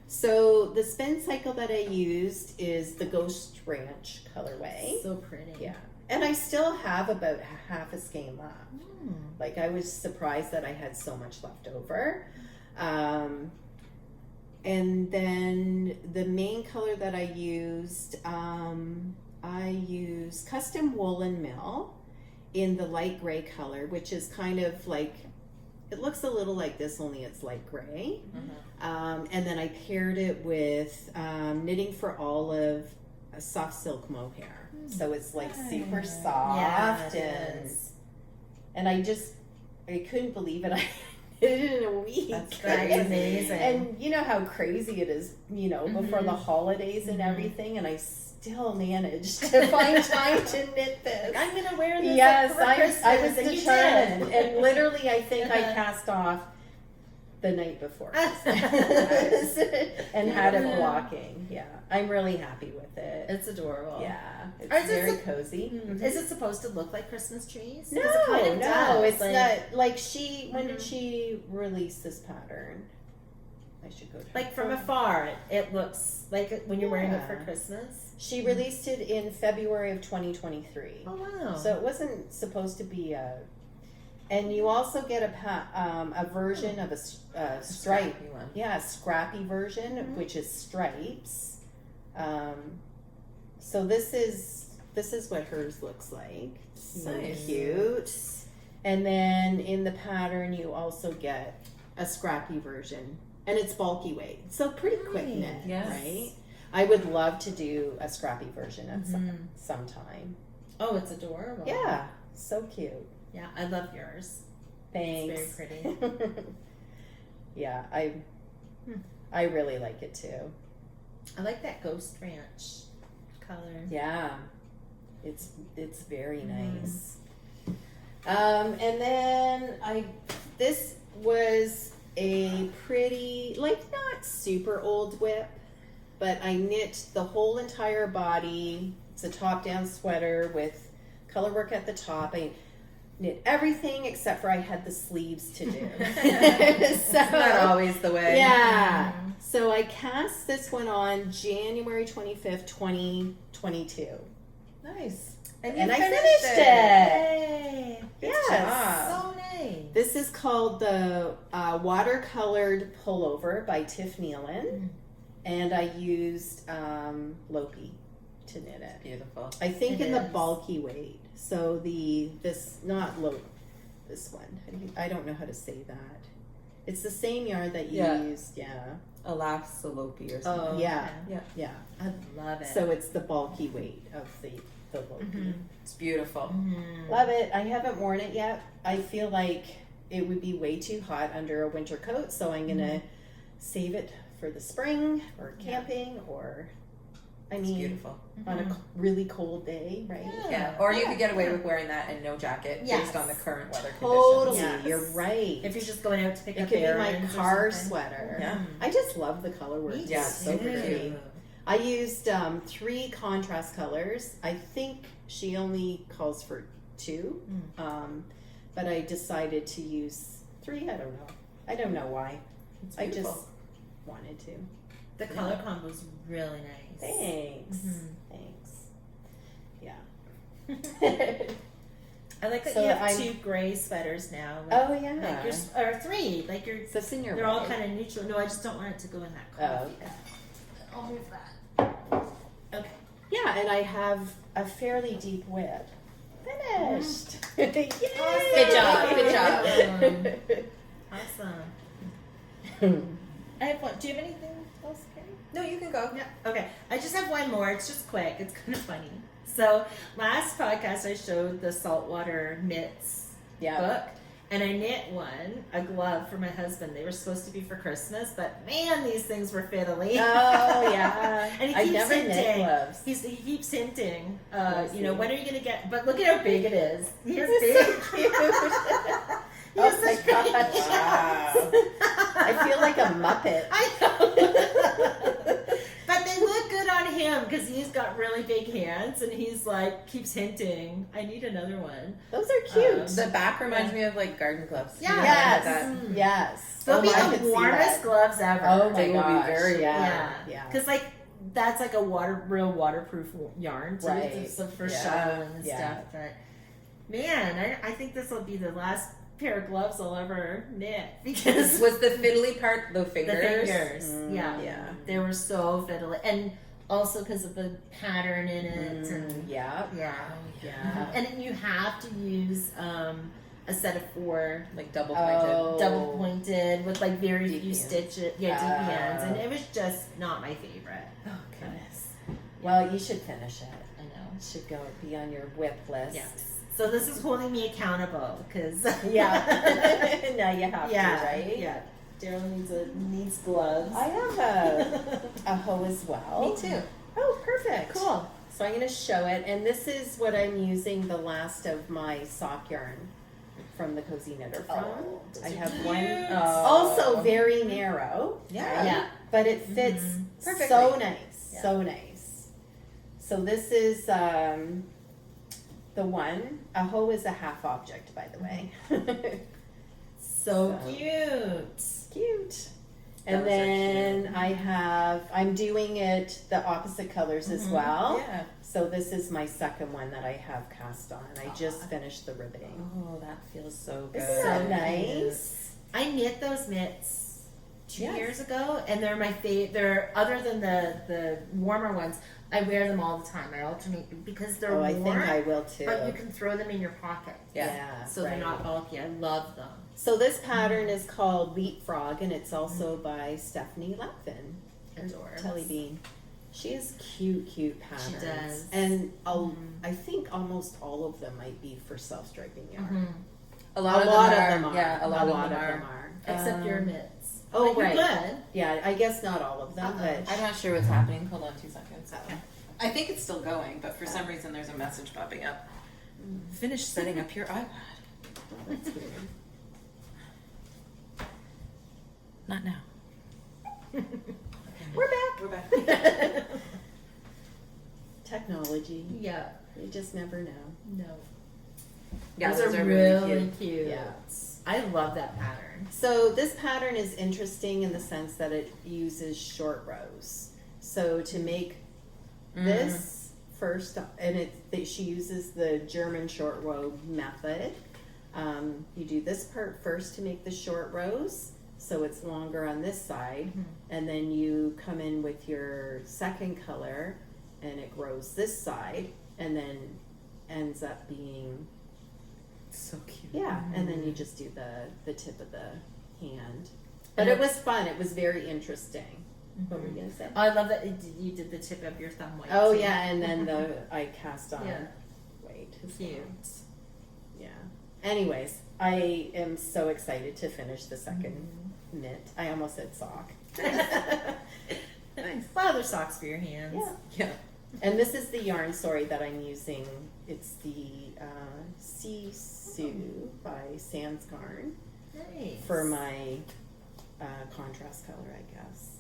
So the Spin Cycle that I used is the Ghost Ranch colorway. So pretty. Yeah, and I still have about half a skein left. Mm. Like, I was surprised that I had so much left over. And then the main color that I used Custom Woolen Mill in the light gray color, which is kind of like, it looks a little like this, only it's light gray. And then I paired it with Knitting for Olive, a soft silk mohair. So it's like super soft. Yeah, it and is. And I couldn't believe it. I did it in a week. That's amazing. And you know how crazy it is, before the holidays and Mhm. everything, and I still managed to find time to knit this. I'm gonna wear this. Yes, for Christmas, I was and you determined. did. And literally, I think I cast off the night before and had it blocking. Yeah, I'm really happy with it. It's adorable. Yeah, it's Is it very sup- cozy. Is it supposed to look like Christmas trees? 'Cause No, it kind of no, does. it's like, not. Like when did she release this pattern? I should go. Like from afar, it looks like when you're wearing it for Yeah. Christmas. She released it in February of 2023. Oh wow! So it wasn't supposed to be a. And you also get a version of a stripe. Scrappy one. Yeah, a scrappy version, Mhm. which is stripes. So this is what hers looks like. So Nice. cute. And then in the pattern, you also get a scrappy version and it's bulky weight, so pretty quick knit, Yes. right? I would love to do a scrappy version at Mhm. sometime. Oh, it's adorable. Yeah, so cute. Yeah, I love yours. Thanks. It's very pretty. Yeah, I really like it too. I like that Ghost Ranch color. Yeah, it's very Mhm. nice. And then this was a pretty, like, not super old whip, but I knit the whole entire body. It's a top-down sweater with color work at the top. I knit everything except for I had the sleeves to do. It's not always the way. Yeah. So I cast this one on January 25th, 2022. Nice. And I finished it. Yay! Yes. job. So nice. This is called the Watercolored Pullover by Tiff Nealon. And I used Loki to knit it. Beautiful. I think It in the is. bulky weight. So this one. I don't know how to say that. It's the same yarn that you Yeah. used. Yeah. Elapsalopi or Oh, something. yeah. Yeah. Yeah. I love it. So it's the bulky weight of the Loki. Mhm. It's beautiful. Mhm. Love it. I haven't worn it yet. I feel like it would be way too hot under a winter coat, so I'm gonna save it for the spring or camping or, I It's mean, beautiful. on a really cold day, right? Yeah. Or you could get away with wearing that and no jacket Yes. based on the current weather Totally, conditions. Yes. you're right. If you're just going out to pick It up could be my errands or car something. sweater. Yeah. I just love the color work. Me Yeah, It's so too. pretty. I used 3 contrast colors. I think she only calls for 2, but I decided to use 3. I don't know why. It's I beautiful. just wanted to. The color combo's really nice. Thanks. Mhm. Thanks. Yeah. I like that So you have I'm- 2 gray sweaters now. With, Oh yeah. like or 3. Like you're. So it's in your They're all way. kind of neutral. No, I just don't want it to go in that Oh, coffee. okay. I'll move that. Okay. Yeah, and I have a fairly deep whip. Finished. Yay! Good job, good job. Awesome. I have one. Do you have anything else, Karri? No, you can go. Yeah. Okay. I just have one more. It's just quick. It's kind of funny. So last podcast I showed the Saltwater Mitts Yeah. book, and I knit a glove for my husband. They were supposed to be for Christmas, but man, these things were fiddly. Oh yeah. And he I keeps never knit hinting. gloves. He keeps hinting. Let's You know, see. when are you gonna get? But look at how big it is. He has It's big. so cute. He has Oh my such big gosh. hands. I feel like a Muppet. I know. But they look good on him because he's got really big hands, and he's like keeps hinting. I need another one. Those are cute. The back reminds me of like garden gloves. Yeah. You know, Yes. like that. Mm. Yes. They'll be I could the see warmest that. gloves ever. Oh my They will be gosh. very yeah. Yeah. Because like that's like a real waterproof yarn too, Right. so for Yeah. shoveling and Yeah. stuff. But man, I think this will be the last pair of gloves I'll ever knit because Was the fiddly part the fingers? the fingers, yeah, Yeah. they were so fiddly, and also because of the pattern in it, and Yeah. yeah, Yeah. and then you have to use a set of 4 Like double pointed. Oh. double pointed with like very Deep few hands. stitches, deep hands, and it was just not my favorite. Oh goodness. Well, you should finish it. I know. It should be on your whip list. Yes. So this is holding me accountable because Yeah. Now you have yeah, to, right? yeah. Daryl needs gloves. I have a hoe as well. Me too. Oh, perfect. Cool. So I'm going to show it, and this is what I'm using the last of my sock yarn from the Cozy Knitter from. Oh, I those have are one. cute. Also very narrow. Yeah. Yeah. But it fits Perfectly. so nice. Yeah. So nice. So this is the one. A hoe is a half object, by the way. So So. cute. Cute. And Those are then I'm doing it the opposite colors as well. Yeah. So this is my second one that I have cast on. I just finished the riveting. Oh, that feels so good. Isn't that So nice? I knit those mitts 2 Yes. years ago, and they're my favorite. They're, other than the warmer ones, I wear them all the time. I alternate because they're Oh, I warm, think I will too. but you can throw them in your pocket. Yeah. So right. they're not bulky. I love them. So this pattern is called Leapfrog, and it's also by Stephanie Lapvin. Adorable. Telly Bean. She has cute patterns. She does. And I think almost all of them might be for self-striping yarn. Mm-hmm. A lot of them are. Yeah, a lot of them are. Except your mitts. Oh, But right. you're good. Yeah, I guess not all of them, but I'm not sure what's happening. Hold on 2 seconds. Oh. I think it's still going, but for some reason there's a message popping up. Finish setting up your iPad. that's weird. Not now. We're back. We're back. Technology. Yeah. You just never know. No. Yeah, Those are really cute. cute. Yeah. I love that pattern. So this pattern is interesting in the sense that it uses short rows. So to make this first, and she uses the German short row method. You do this part first to make the short rows, so it's longer on this side, and then you come in with your second color, and it grows this side, and then ends up being So cute. and then you just do the tip of the hand. But it was fun. It was very interesting. What were you gonna say? Oh, I love that you did the tip of your thumb white. Oh too. yeah, and then I cast on Yeah. white. as Cute. well. Yeah. Anyways, I am so excited to finish the second knit. I almost said sock. Nice. Well, other socks for your hands. Yeah. Yeah. And this is the yarn, sorry, that I'm using. It's the Sisu by Sans Garn Nice. for my contrast color, I guess.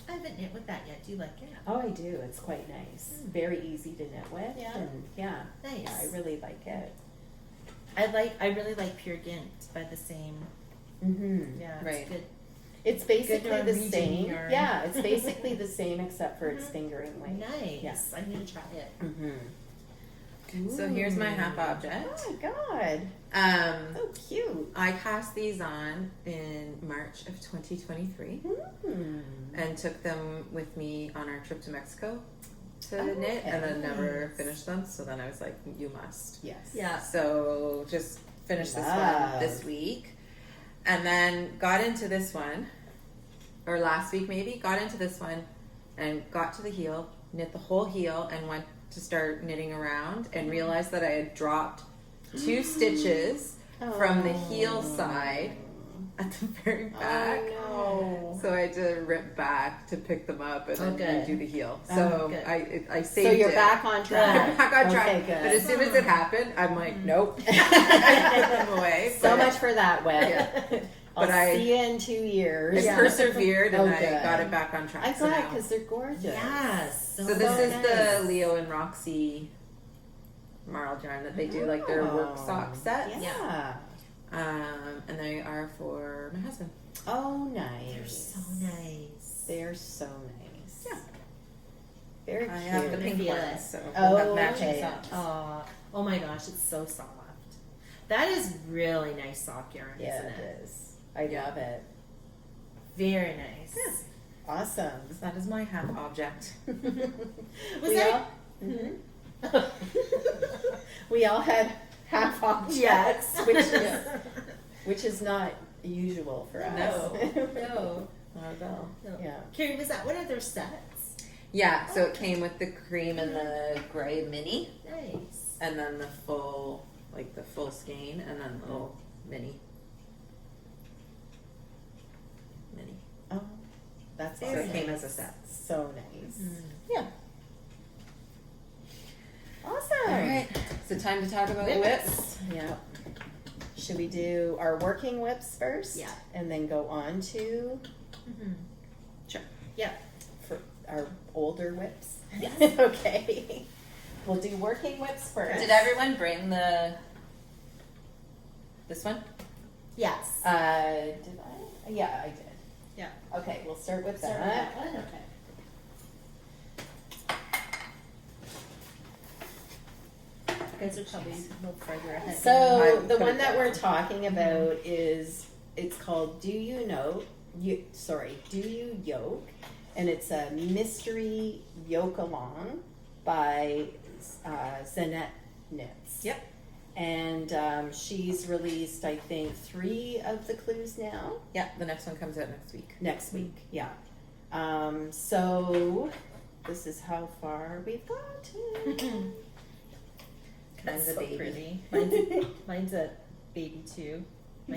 I haven't knit with that yet. Do you like it? Oh, I do. It's quite nice. Very easy to knit with. Yeah. And yeah, Nice. I really like it. I really like Pure Gint by the same. Mm-hmm. Yeah. It's Right. good. It's basically the Norwegian same. yarn. Yeah, it's basically the same except for it's fingering weight. Nice. Yeah. I need to try it. Mm-hmm. So here's my half object. Oh my god. So cute. I cast these on in March of 2023 and took them with me on our trip to Mexico to knit, and then never finished them. So then I was like, you must. Yes. Yeah. So just finished this Love. one this week, and then got into this one, or last week maybe, got into this one and got to the heel, knit the whole heel, and went to start knitting around and realized that I had dropped 2 stitches from the heel side at the very back. Oh, no. So I had to rip back to pick them up and then do the heel. So good. I saved So you're it. back on track. I'm back on track. Okay, good. But as soon as it happened, I'm like, nope. I put them away. So But much for that, Web. Yeah. I'll But I- see you in 2 years. I persevered and Oh, I good. got it back on track. I'm so glad now- because they're gorgeous. Yes. So this is nice. the Leo and Roxy marled yarn that they do, like their work sock sets. Yeah. And they are for my husband. Oh, nice. They're so nice. They're so nice. Yeah. Very I cute. have the pink feel ones, it. so Oh, we'll have matching okay. socks. Oh my gosh, it's so soft. That is really nice sock yarn, Yeah, isn't it? it is. I love it. Very nice. Yeah. Awesome. So that is my half object. we all, we all had half objects, Yes. which is not usual for us. No. No. Yeah. Karri, was that one of their sets? Yeah, so it came with the cream and the gray mini, Nice. and then the full, like the full skein, and then the little mini. Oh, that's So awesome. it came as a set. So nice. Yeah. Awesome. All right. So time to talk about whips. Yeah. Should we do our working whips first? Yeah. And then go on to Sure. Yeah. for our older whips? Yes. Okay. We'll do working whips first. Did everyone bring this one? Yes. Did I? Yeah, I did. Yeah. Okay, we'll start with Start with that. that one? Okay. You guys are probably a little further ahead. So I the put one it that down. we're talking about is, it's called Do You Know Do You Yoke, and it's a mystery yoke along by Zanette Knits. Yep. And she's released, I think, 3 of the clues now. Yeah, the next one comes out next week. Next week, yeah. So this is how far we've gotten. Mine's a baby. Pretty. Mine's a baby too.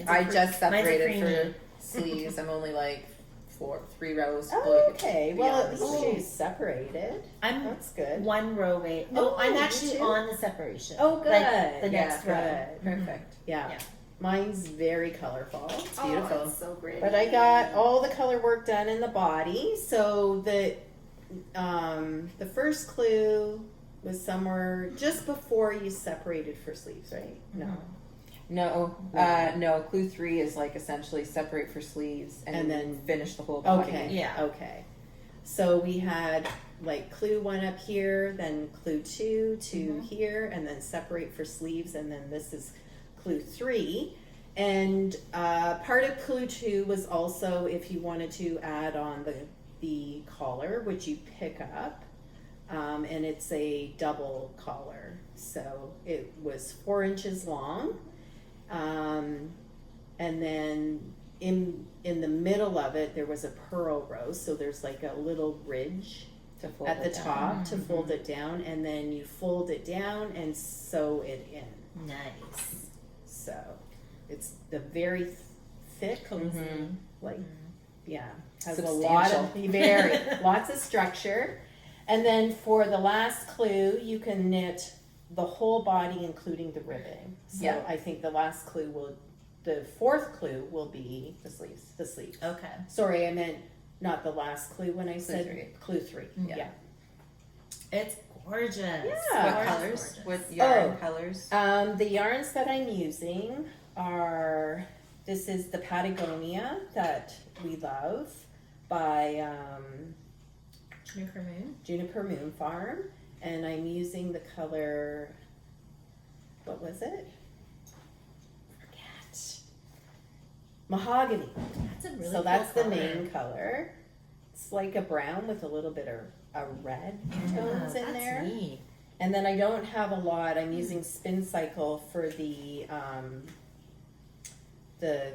I just separated creamy. for sleeves. I'm only like 3 rows. Oh, okay. Well, at beyond. least she's separated. That's good. 1 row away. Oh, I'm you actually too? on the separation. Oh, good. Like the Yeah, next row. Good. Perfect. Yeah. Yeah. Mine's very colorful. It's beautiful. Oh, it's so great. But I got all the color work done in the body. So the first clue was somewhere just before you separated for sleeves, right? No. No, no. Clue 3 is like essentially separate for sleeves and then finish the whole body. Okay. Yeah. Okay. So we had like clue 1 up here, then clue 2 to here, and then separate for sleeves, and then this is clue 3. And part of clue 2 was also if you wanted to add on the collar, which you pick up, and it's a double collar. So it was 4 inches long. And then in the middle of it, there was a purl row. So there's like a little ridge To fold at the it down. top to fold it down, and then you fold it down and sew it in. Nice. So it's the very thick, Mhm. like, yeah, has a Substantial. lot of, lots of structure. And then for the last clue, you can knit the whole body, including the ribbing. So Yeah. I think the last clue the 4th clue will be The sleeves. the sleeves. Okay. Sorry, I meant not the last clue when I said 3. clue 3. Yeah. It's gorgeous. Yeah. What Gorgeous, colors? gorgeous. What yarn Oh. colors? The yarns that I'm using are, this is the Patagonia that we love by Juniper Moon. Juniper Moon Farm, and I'm using the color, what was it? Forget. Mahogany. That's a really So that's cool the color. main color. It's like a brown with a little bit of a red tones in that's there. neat. And then I don't have a lot. I'm using Spin Cycle for the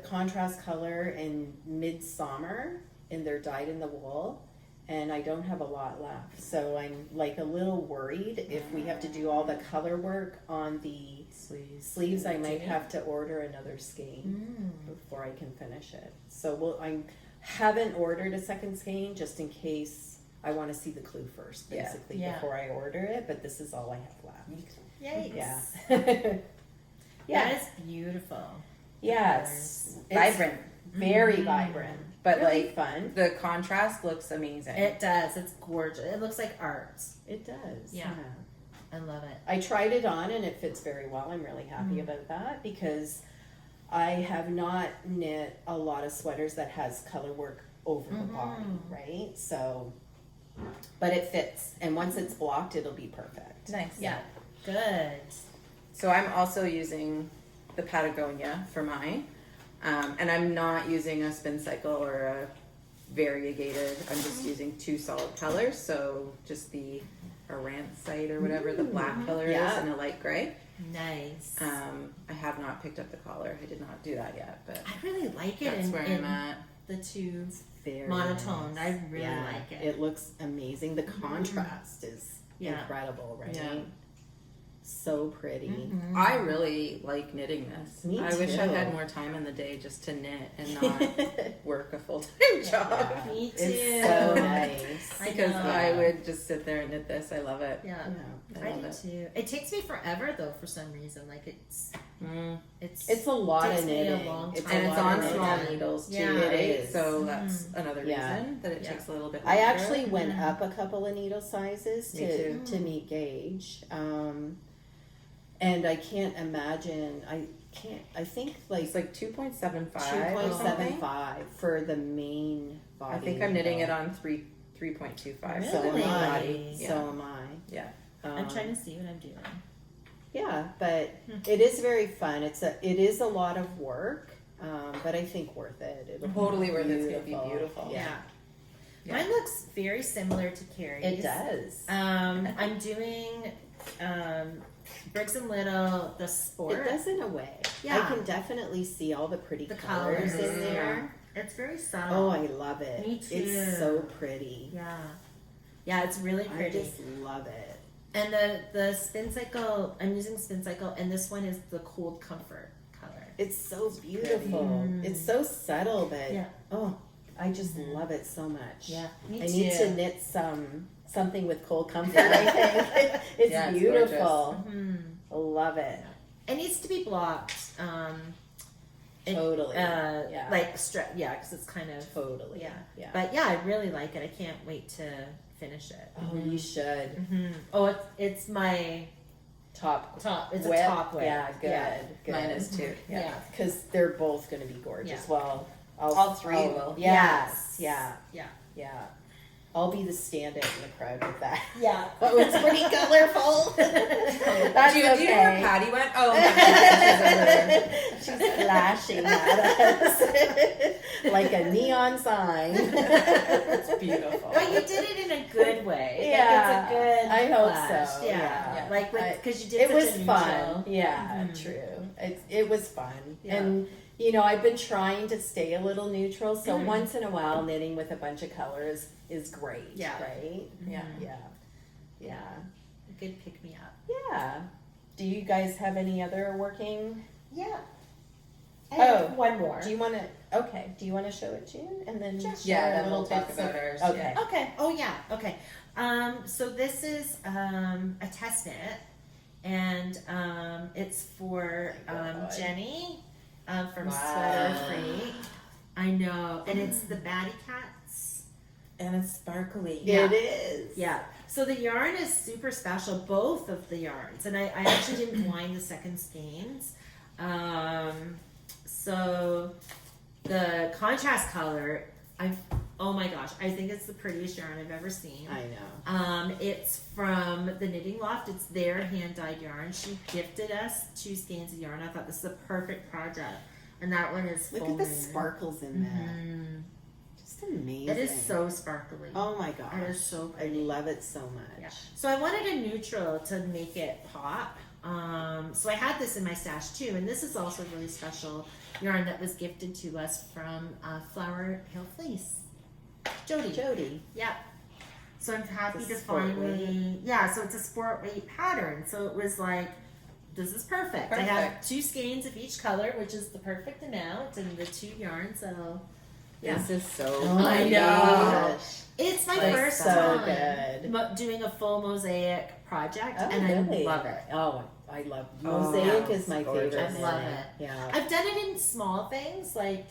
contrast color in Midsummer, and they're dyed in the wool. And I don't have a lot left. So I'm like a little worried if we have to do all the color work on the sleeves, I might have to order another skein before I can finish it. So I haven't ordered a second skein just in case I want to see the clue first, basically, Yeah. before I order it. But this is all I have left. Yikes. Yeah. That is beautiful. Yeah, it's Vibrant, very vibrant, but really like fun. the contrast looks amazing. It does. It's gorgeous. It looks like art. It does. Yeah. I love it. I tried it on and it fits very well. I'm really happy about that because I have not knit a lot of sweaters that has color work over the body, right? So, but it fits, and once it's blocked, it'll be perfect. Nice. Yeah. Good. So I'm also using the Patagonia for mine, and I'm not using a spin cycle or a variegated. I'm just using 2 solid colors. So just the Arancite or whatever the black color is and a light gray. Nice. I have not picked up the collar. I did not do that yet, but I really like it that's in, where in I'm at. the 2 Very monotone. nice. I really like it. It looks amazing. The contrast is incredible, right? Yeah. So pretty. I really like knitting this. Me I wish I too. had more time in the day just to knit and not work a full-time job. Me too. It's so nice. I Because know. I would just sit there and knit this. I love it. Yeah. Yeah. I I love do it. too. It takes me forever though for some reason. Like it's It's a lot takes of me a knitting. long It's time. And a it's lot on of small knitting. needles too, Yeah. It right? is. So that's another Yeah. reason that it Yeah. takes a little bit I longer. actually went up a couple of needle sizes Me too. to meet gauge. And I can't imagine, I think like It's like 2.75 2.75 for the main body. I think I'm knitting it needle. on 3.25. So am Really? I. Yeah. So am I. Yeah. I'm trying to see what I'm doing. Yeah, but it is very fun. It is a lot of work. But I think worth it. It'll Totally be worth it. It's gonna be beautiful. Yeah. Yeah. Mine looks very similar to Karri's. It does. I'm doing Briggs and Little, the sport. It does in a way. Yeah. I can definitely see all the pretty The colors colors. in there. It's very subtle. Oh, I love it. Me too. It's so pretty. Yeah. Yeah, it's really I pretty. just love it. And the Spin Cycle, I'm using Spin Cycle, and this one is the Cold Comfort color. It's so beautiful. Mm. It's so subtle, but Yeah. oh, I just love it so much. Yeah, me I too. need to knit something with cold comfort. I think it's Yeah, it's beautiful. Mhm. Love it. It needs to be blocked. Totally. Yeah. Like because it's kind of Totally. yeah. Yeah. But yeah, I really like it. I can't wait to finish it. Oh, you should. Mm-hmm. Oh, it's my Top. top. It's Whip. a top whip. Yeah, good. Yeah. Good. Mine is too. Yeah. Because they're both going to be gorgeous. Yeah. Well, All three will. Yes. Yeah. Yeah. Yeah. I'll be the stand-out in the crowd with that. Yeah. Oh, it's pretty colorful. That's Do you know where okay. Patty went? Oh, She's flashing at us like a neon sign. it's beautiful. But you did it in a good way. Yeah, Like, it's a good I hope flash. so. Yeah. Yeah. Like because you did It such was a fun. neutral. Yeah, Mhm. true. It was fun. Yeah. And, I've been trying to stay a little neutral. So Mhm. once in a while, knitting with a bunch of colors is great. Yeah. Right? Yeah. Yeah. Yeah. A good pick me up. Yeah. Do you guys have any other working? Yeah. Oh, one more. Do you want to? Okay. Do you want to show it, June, and then Sure. Yeah, share then a little we'll talk bits about of- ours. Okay. Yeah. Okay. Oh yeah. Okay. So this is a test knit, and it's for God. Jenny from Wow. Sweater Freak. I know, and it's the Batty Cats. And it's sparkly. Yeah. It is. Yeah. So the yarn is super special, both of the yarns, and I actually didn't wind the second skeins. So the contrast color, oh my gosh, I think it's the prettiest yarn I've ever seen. I know. It's from the Knitting Loft. It's their hand-dyed yarn. She gifted us 2 skeins of yarn. I thought this is a perfect project. And that one is Look full at the moon. sparkles in that. Mhm. Just amazing. It is so sparkly. Oh my gosh. It is so I pretty. love it so much. Yeah. So I wanted a neutral to make it pop. So I had this in my stash too, and this is also really special yarn that was gifted to us from Flower Hill Fleece. Jody. Yeah. So I'm happy It's to a sport finally, so it's a sport weight pattern. So it was like, this is perfect. I have Perfect. 2 skeins of each color, which is the perfect amount, and the 2 yarns that'll, This is so Oh my I know. gosh. It's my Like, first so time good. doing a full mosaic project, Oh, and really? I love it. Oh, I love Oh, mosaic yeah. is my Gorgeous. favorite. I love knitting. it. Yeah. I've done it in small things, like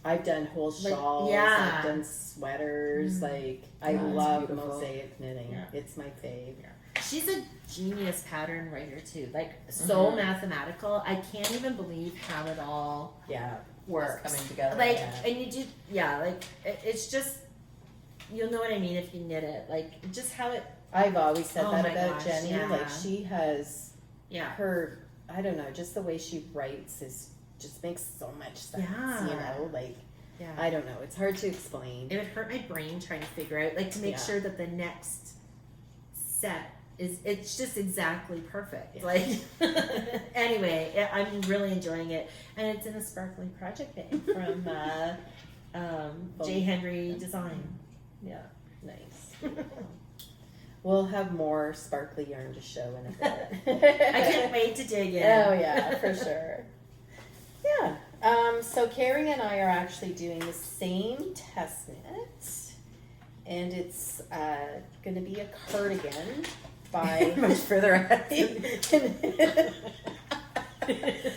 I've done whole Like, shawls. yeah. I've done sweaters. Mm. Like I Yeah, it's love beautiful. mosaic knitting. Yeah. It's my fave. she's a genius pattern writer too. Like so Mhm. mathematical. I can't even believe how it all Yeah. works. coming together. Like, yeah. and you do, like it's just, you'll know what I mean if you knit it. Like just how it, I've always said Oh that my about gosh, Jenny. yeah. Like she has yeah. her, I don't know, just the way she writes is just makes so much sense. Yeah. You know, like Yeah. I don't know. It's hard to explain. It would hurt my brain trying to figure out, like to make Yeah. sure that the next set it's just exactly perfect. Yeah. Like anyway, I'm really enjoying it, and it's in a sparkly project bag from J. Henry Design. Yeah, Nice. We'll have more sparkly yarn to show in a bit. I can't wait to dig in. Oh yeah, for sure. Yeah. So Karri and I are actually doing the same test knit, and it's going to be a cardigan by much further ahead.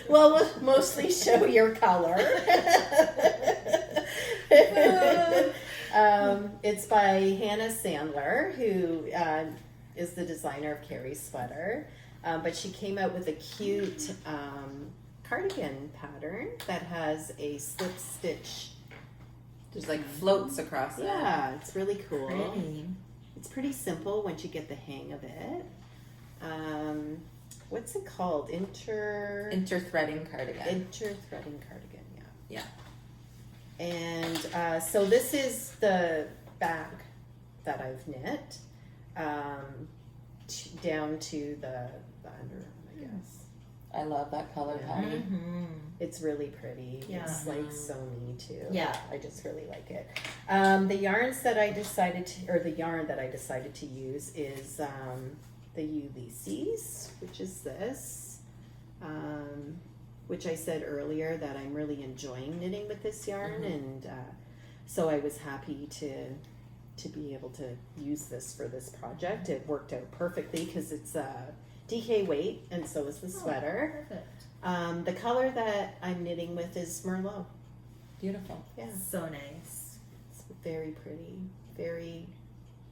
Well, we'll mostly show your color. It's by Hannah Sandler, who is the designer of Karri's sweater. But she came out with a cute cardigan pattern that has a slip stitch. There's like floats across it. Yeah, it's really cool. Pretty. It's pretty simple once you get the hang of it. What's it called? Interthreading cardigan. Interthreading cardigan, yeah. Yeah. And so this is the bag that I've knit down to the underarm, I guess. I love that color palette. Mm-hmm. It's really pretty. Yeah. It's like so me too. Yeah. I just really like it. The yarn that I decided to use is the Ulysses, which is this. Which I said earlier that I'm really enjoying knitting with this yarn, and so I was happy to be able to use this for this project. It worked out perfectly because it's DK weight, and so is the sweater. Perfect. The color that I'm knitting with is Merlot. Beautiful. Yeah, So nice. it's very pretty, very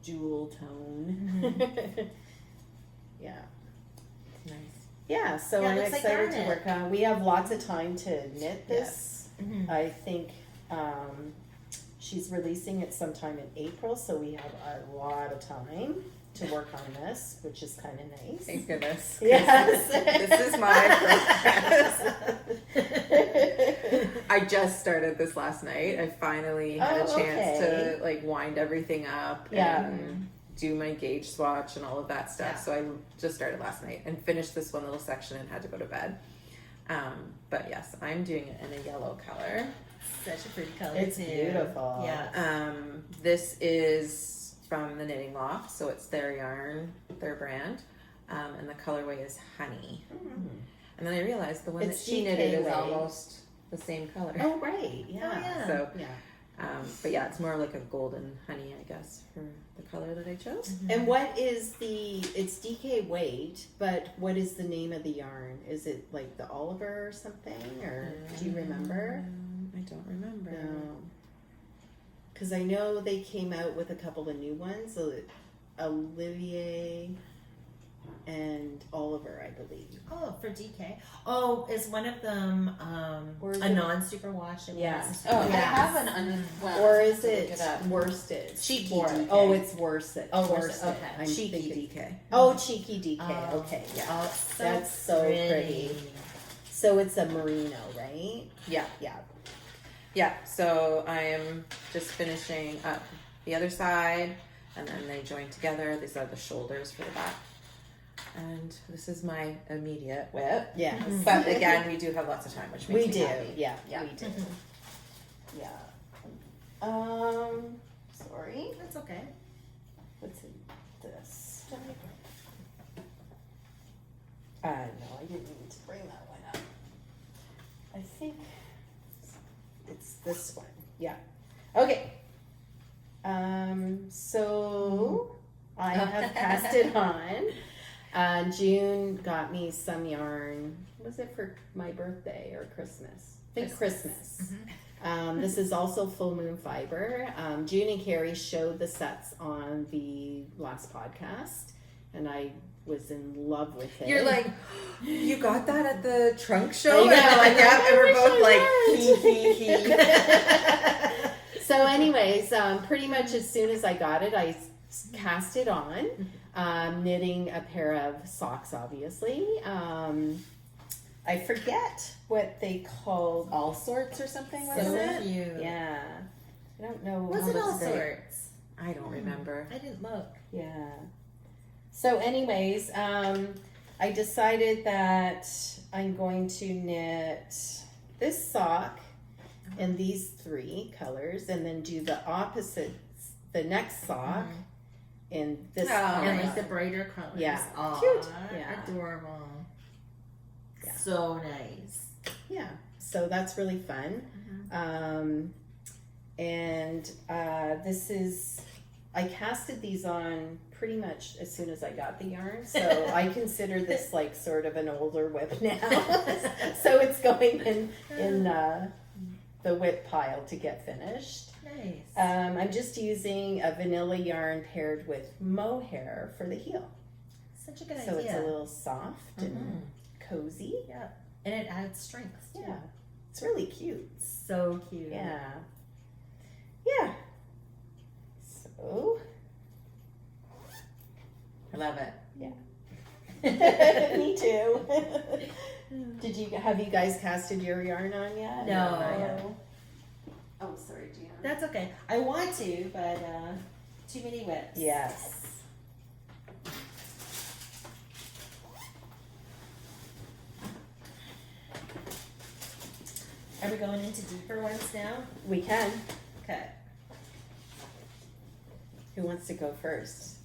jewel tone. Yeah. Nice. Yeah, so Yeah, it I'm looks like excited to garnet. work on. We have lots of time to knit this. Mhm. I think she's releasing it sometime in April, so we have a lot of time to work on this, which is kind of nice. Thank goodness. Yes. This is my process. I just started this last night. I finally had a chance to like wind everything up and do my gauge swatch and all of that stuff. Yeah. So I just started last night and finished this one little section and had to go to bed. But yes, I'm doing it in a yellow color. Such a pretty color. It's too. beautiful. Yeah. This is from the Knitting Loft, so it's their yarn, their brand, and the colorway is Honey. And then I realized the one It's that she DK knitted is way. almost the same color. Oh, right. Yeah. Oh, yeah. So, Yeah. but yeah, it's more like a golden honey, I guess, for the color that I chose. And what is it's DK weight, but what is the name of the yarn? Is it like the Oliver or something, or do you remember? I don't remember. No. Because I know they came out with a couple of new ones, Olivier and Oliver, I believe. Oh, for DK. Oh, is one of them Or is a it- non-superwash? Yeah. Oh, I Yeah. have an under. Well, Or is look it up. worsted? Cheeky Or- DK. Oh, it's worsted. Oh, worsted, Worsted. okay. I'm Cheeky thinking- DK. Oh, cheeky DK. Oh, Okay, yeah. Oh, That's so pretty. So it's a merino, right? Yeah. Yeah. Yeah, so I am just finishing up the other side, and then they join together. These are the shoulders for the back. And this is my immediate whip. Yeah. But again, we do have lots of time, which makes We me do. happy. Yeah, Yeah. we do. Yeah. Sorry. That's okay. What's in this? No, I didn't mean to bring that one up. I think it's this one. Yeah. Okay. So I have cast it on. June got me some yarn. Was it for my birthday or Christmas? I think Christmas. This is also full moon fiber. June and Karri showed the sets on the last podcast, and I was in love with it. You're like, you got that at the trunk I show? know. And I'm like, yeah, and we're I both wish like, I So anyways, pretty much as soon as I got it, I cast it on, knitting a pair of socks, obviously. I forget what they called, all sorts or something, was So it? cute. Yeah. I don't know. Was how it to all say. sorts? I don't remember. I didn't look. Yeah. So anyways, I decided that I'm going to knit this sock in these 3 colors, and then do the opposites, the next sock in this Oh, color. And like the brighter colors. Yeah. Aw, Cute. Yeah. Adorable. Yeah. So nice. Yeah, so that's really fun. And this is, I casted these on pretty much as soon as I got the yarn, so I consider this like sort of an older whip now. So it's going in the whip pile to get finished. Nice. I'm just using a vanilla yarn paired with mohair for the heel. Such a good So idea. it's a little soft and cozy. Yeah. And it adds strength too. Yeah, it's really cute. So cute. Yeah. Yeah. So. I love it. Yeah. Me too. Have you guys casted your yarn on yet? No. Not yet. Oh, sorry, Gina. That's okay. I want to, but too many whips. Yes. Are we going into deeper ones now? We can. Okay. Who wants to go first?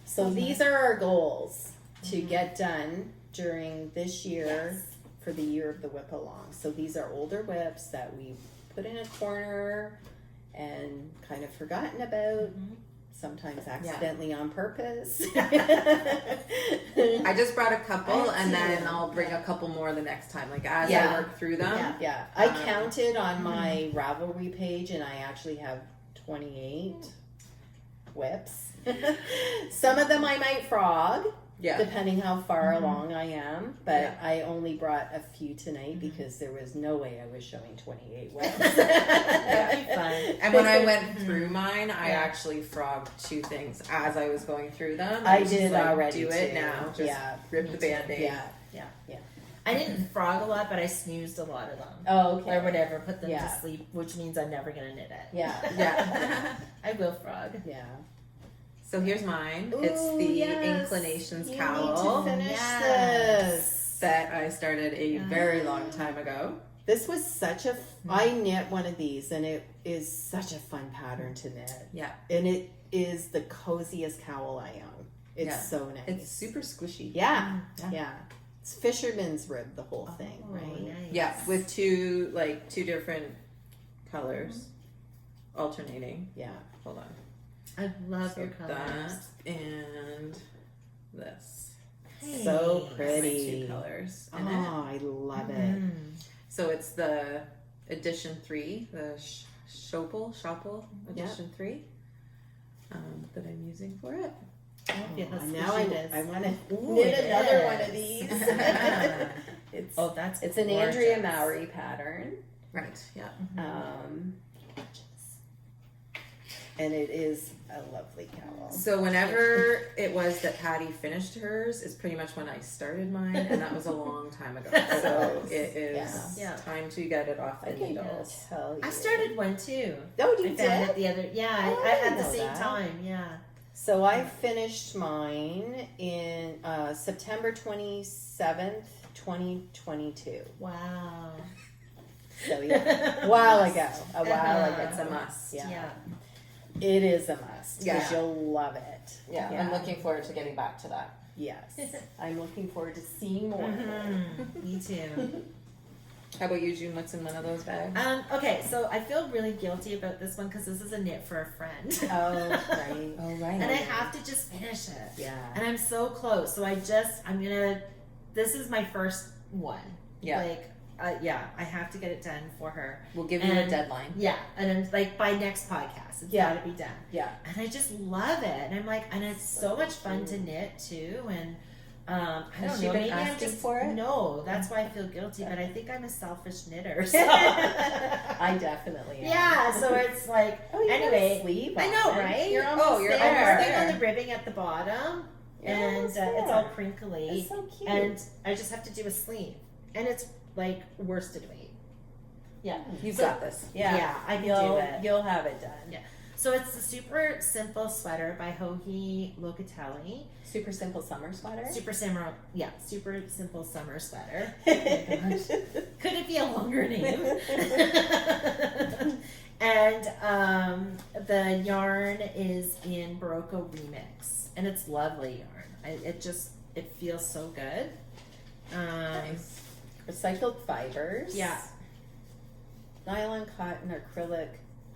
So these are our goals to get done during this year for the year of the whip along. So these are older whips that we put in a corner and kind of forgotten about, sometimes accidentally on purpose. I just brought a couple, and then I'll bring a couple more the next time, like as I work through them. Yeah, I counted on my Ravelry page, and I actually have 28 whips. Some of them I might frog, depending how far along I am, but I only brought a few tonight because there was no way I was showing 28 whips. That'd be fun. And when I went through mine, I actually frogged 2 things as I was going through them. I was did just like, already do it too. now. Just rip the Band-Aid. Yeah. I didn't frog a lot, but I snoozed a lot of them. Oh, okay. Or whatever, put them to sleep, which means I'm never going to knit it. Yeah. I will frog. Yeah. So here's mine. Ooh, It's the yes. Inclinations You Cowl need to finish this. that I started a very long time ago. This was such a. I knit one of these, and it is such a fun pattern to knit. Yeah. And it is the coziest cowl I own. It's so nice. It's super squishy. Yeah. It's fisherman's rib, the whole thing, right? Nice. Yeah, with two different colors alternating. Yeah. Hold on. I love So your colors. that and this. Hey. So My pretty. 2 colors Oh, in it. I love it. So it's the edition 3, the Shopple edition 3 that I'm using for it. Yeah, that's Now I want to Ooh, knit it another is. one of these. That's It's an gorgeous. Andrea Mowry pattern. Right. Yeah. And it is a lovely cowl. So whenever it was that Patty finished hers is pretty much when I started mine, and that was a long time ago. So it is time to get it off the needle. Tell you. I started one too. Oh, you I found did? it the other. Yeah, Oh, I I had didn't the know same that. time. Yeah. So I finished mine in September 27th, 2022. Wow. So yeah, a while ago. It's a must. Yeah. It is a must. Yeah. Because you'll love it. Yeah, I'm looking forward to getting back to that. Yes. I'm looking forward to seeing more. Me too. How about you, June? What's in one of those bags? Okay, so I feel really guilty about this one because this is a knit for a friend. Oh, right. Oh, right. And I have to just finish it. Yeah. And I'm so close. So this is my first one. Yeah. I have to get it done for her. We'll give you a And- deadline. Yeah, and then by next podcast, it's got to be done. Yeah. And I just love it, and I'm like, and it's so much fun to knit too, and I Has don't she know, been maybe I'm asking just for it? No, that's why I feel guilty, but I think I'm a selfish knitter. So. I definitely am. Yeah, so it's like anyway. Sleeve I on know, it. right? You're almost you're there. I'm working on the ribbing at the bottom, and almost it's all there. crinkly, It's so cute. and I just have to do a sleeve, and it's like worsted weight. Yeah. You've So- got this. Yeah, I can do it. You'll have it done. Yeah. So it's the super simple sweater by Johi Locatelli. Super simple summer sweater. Super simple summer sweater. Oh my gosh. Could it be a longer name? And the yarn is in Barocco Remix, and it's lovely yarn. It feels so good. Nice. Recycled fibers. Yeah. Nylon, cotton, acrylic,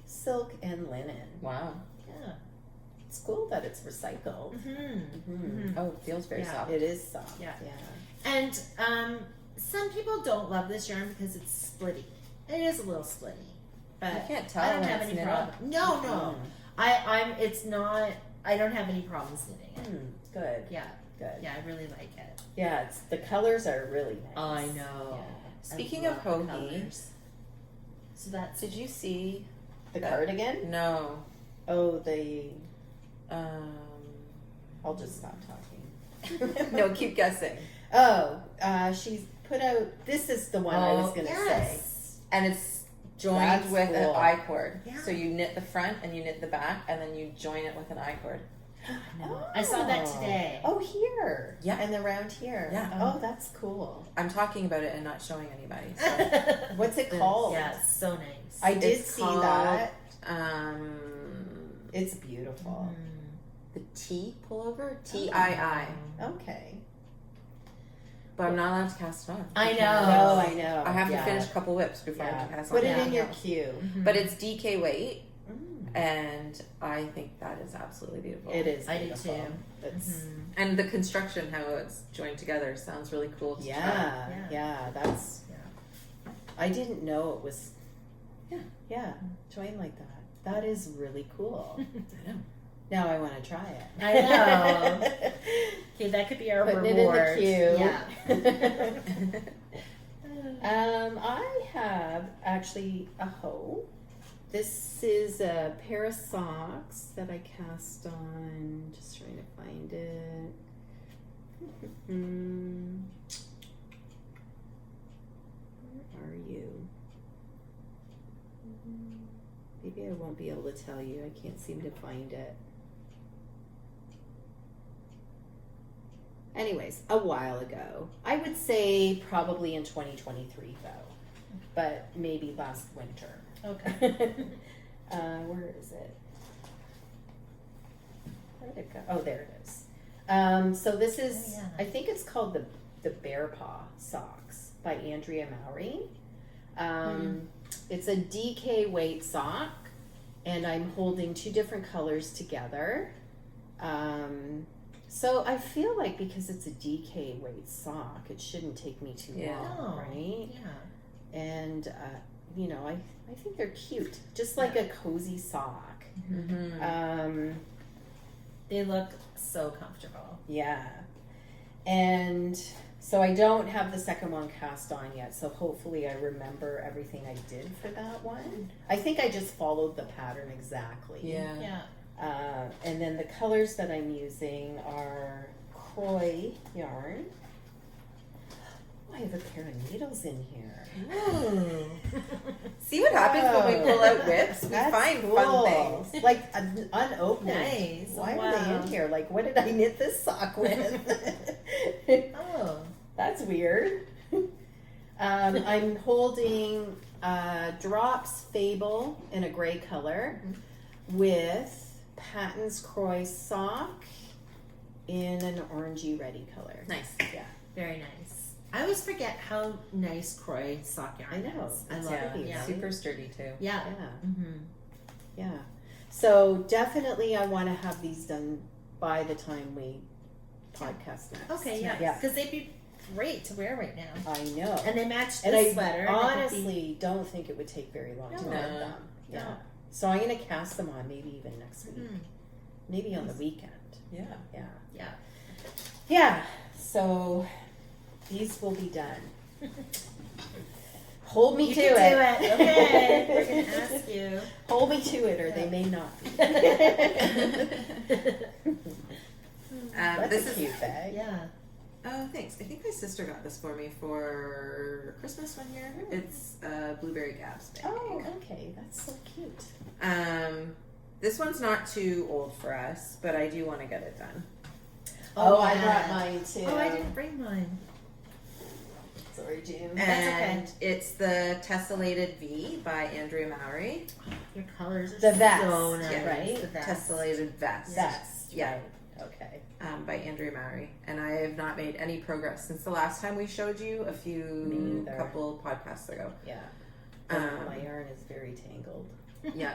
silk, and linen. Wow. Yeah. It's cool that it's recycled. Oh, it feels very Yeah. soft. It is soft. Yeah. And some people don't love this yarn because it's splitty. It is a little splitty, but I can't tell I don't when have it's any knit problem. No. It's not. I don't have any problems knitting it. Good. Yeah. Good. Yeah, I really like it. Yeah, the colors are really nice. I know. Yeah. Speaking I of love the Johi, colors. So that's did you see? The cardigan? No. Oh, the. Um, I'll just stop talking. no, keep guessing. Oh, she's put out, this is the one I was going to say. And it's joined That's with cool. an I-cord. Yeah. So you knit the front and you knit the back, and then you join it with an I-cord. No. I saw that today. Oh, here. Yeah. And around here. Yeah. Oh, that's cool. I'm talking about it and not showing anybody. So What's it called? Yeah, it's so nice. I did It's see called, that. um, It's beautiful. the T pullover, TII. Okay. But I'm not allowed to cast it on. I know. No, I know. I have Yeah. to finish a couple whips before I Yeah. can cast Put on. it Yeah. in your queue. But it's DK weight, Mm. and I think that is absolutely beautiful. It is I do beautiful. too. It's, And the construction, how it's joined together, sounds really cool to try. yeah, that's. Yeah. I didn't know it was. Yeah. Yeah, join like that. That is really cool. I know. Now I want to try it. I know. Okay, that could be our Putting reward. it in the Yeah. queue. I have actually a hoe. This is a pair of socks that I cast on. Just trying to find it. Where are you? Maybe I won't be able to tell you. I can't seem to find it. Anyways, a while ago. I would say probably in 2023 though. But maybe last winter. Okay. Where is it? Where did it go? Oh, there it is. So this is, yeah. I think it's called the Bear Paw Socks by Andrea Mowry. It's a DK weight sock, and I'm holding two different colors together. So I feel like because it's a DK weight sock, it shouldn't take me too long, Oh, right? Yeah. And you know, I think they're cute, just like a cozy sock. They look so comfortable. Yeah, and so I don't have the second one cast on yet, so hopefully I remember everything I did for that one. I think I just followed the pattern exactly. Yeah. Yeah. And then the colors that I'm using are Croy yarn. Oh, I have a pair of needles in here. Ooh. See what happens when we pull out whips? We That's find cool. fun things. Like unopened. Nice. Why Wow. are they in here? Like, what did I knit this sock with? Oh. That's weird. I'm holding Drops Fable in a gray color with Patton's Croy sock in an orangey reddy color. Nice. Yeah. Very nice. I always forget how nice Croy sock yarn I know. is. I It's love pretty, it. Yeah. right? Super sturdy too. Yeah. Yeah. Mm-hmm. Yeah. So definitely I want to have these done by the time we podcast next. Okay, yeah. Yeah. Because they'd be great to wear right now. I know. And they match the And I sweater. honestly don't think it would take very long to No. knit them. Yeah. No. So I'm going to cast them on maybe even next week. Mhm. Maybe on the weekend. Yeah. Yeah. Yeah. Yeah. So these will be done. Hold me You to can it. do it. Okay. We're going to ask you. Hold me to it, or they may not be. That's This a is cute bag. Yeah. Oh, thanks. I think my sister got this for me for Christmas one year. It's a Blueberry Gabs bag. Oh, okay. That's so cute. This one's not too old for us, but I do want to get it done. Oh, I yeah. brought mine too. Oh, I didn't bring mine. Sorry, June. And it's the Tessellated V by Andrea Mowry. Your colors are The vest, so nice. yeah, right? The vest. Tessellated Vest. Vest. Yeah. Right. Okay. By Andrea Mowry. And I have not made any progress since the last time we showed you Me a neither. couple podcasts ago. Yeah. Um, My yarn is very tangled. Yeah.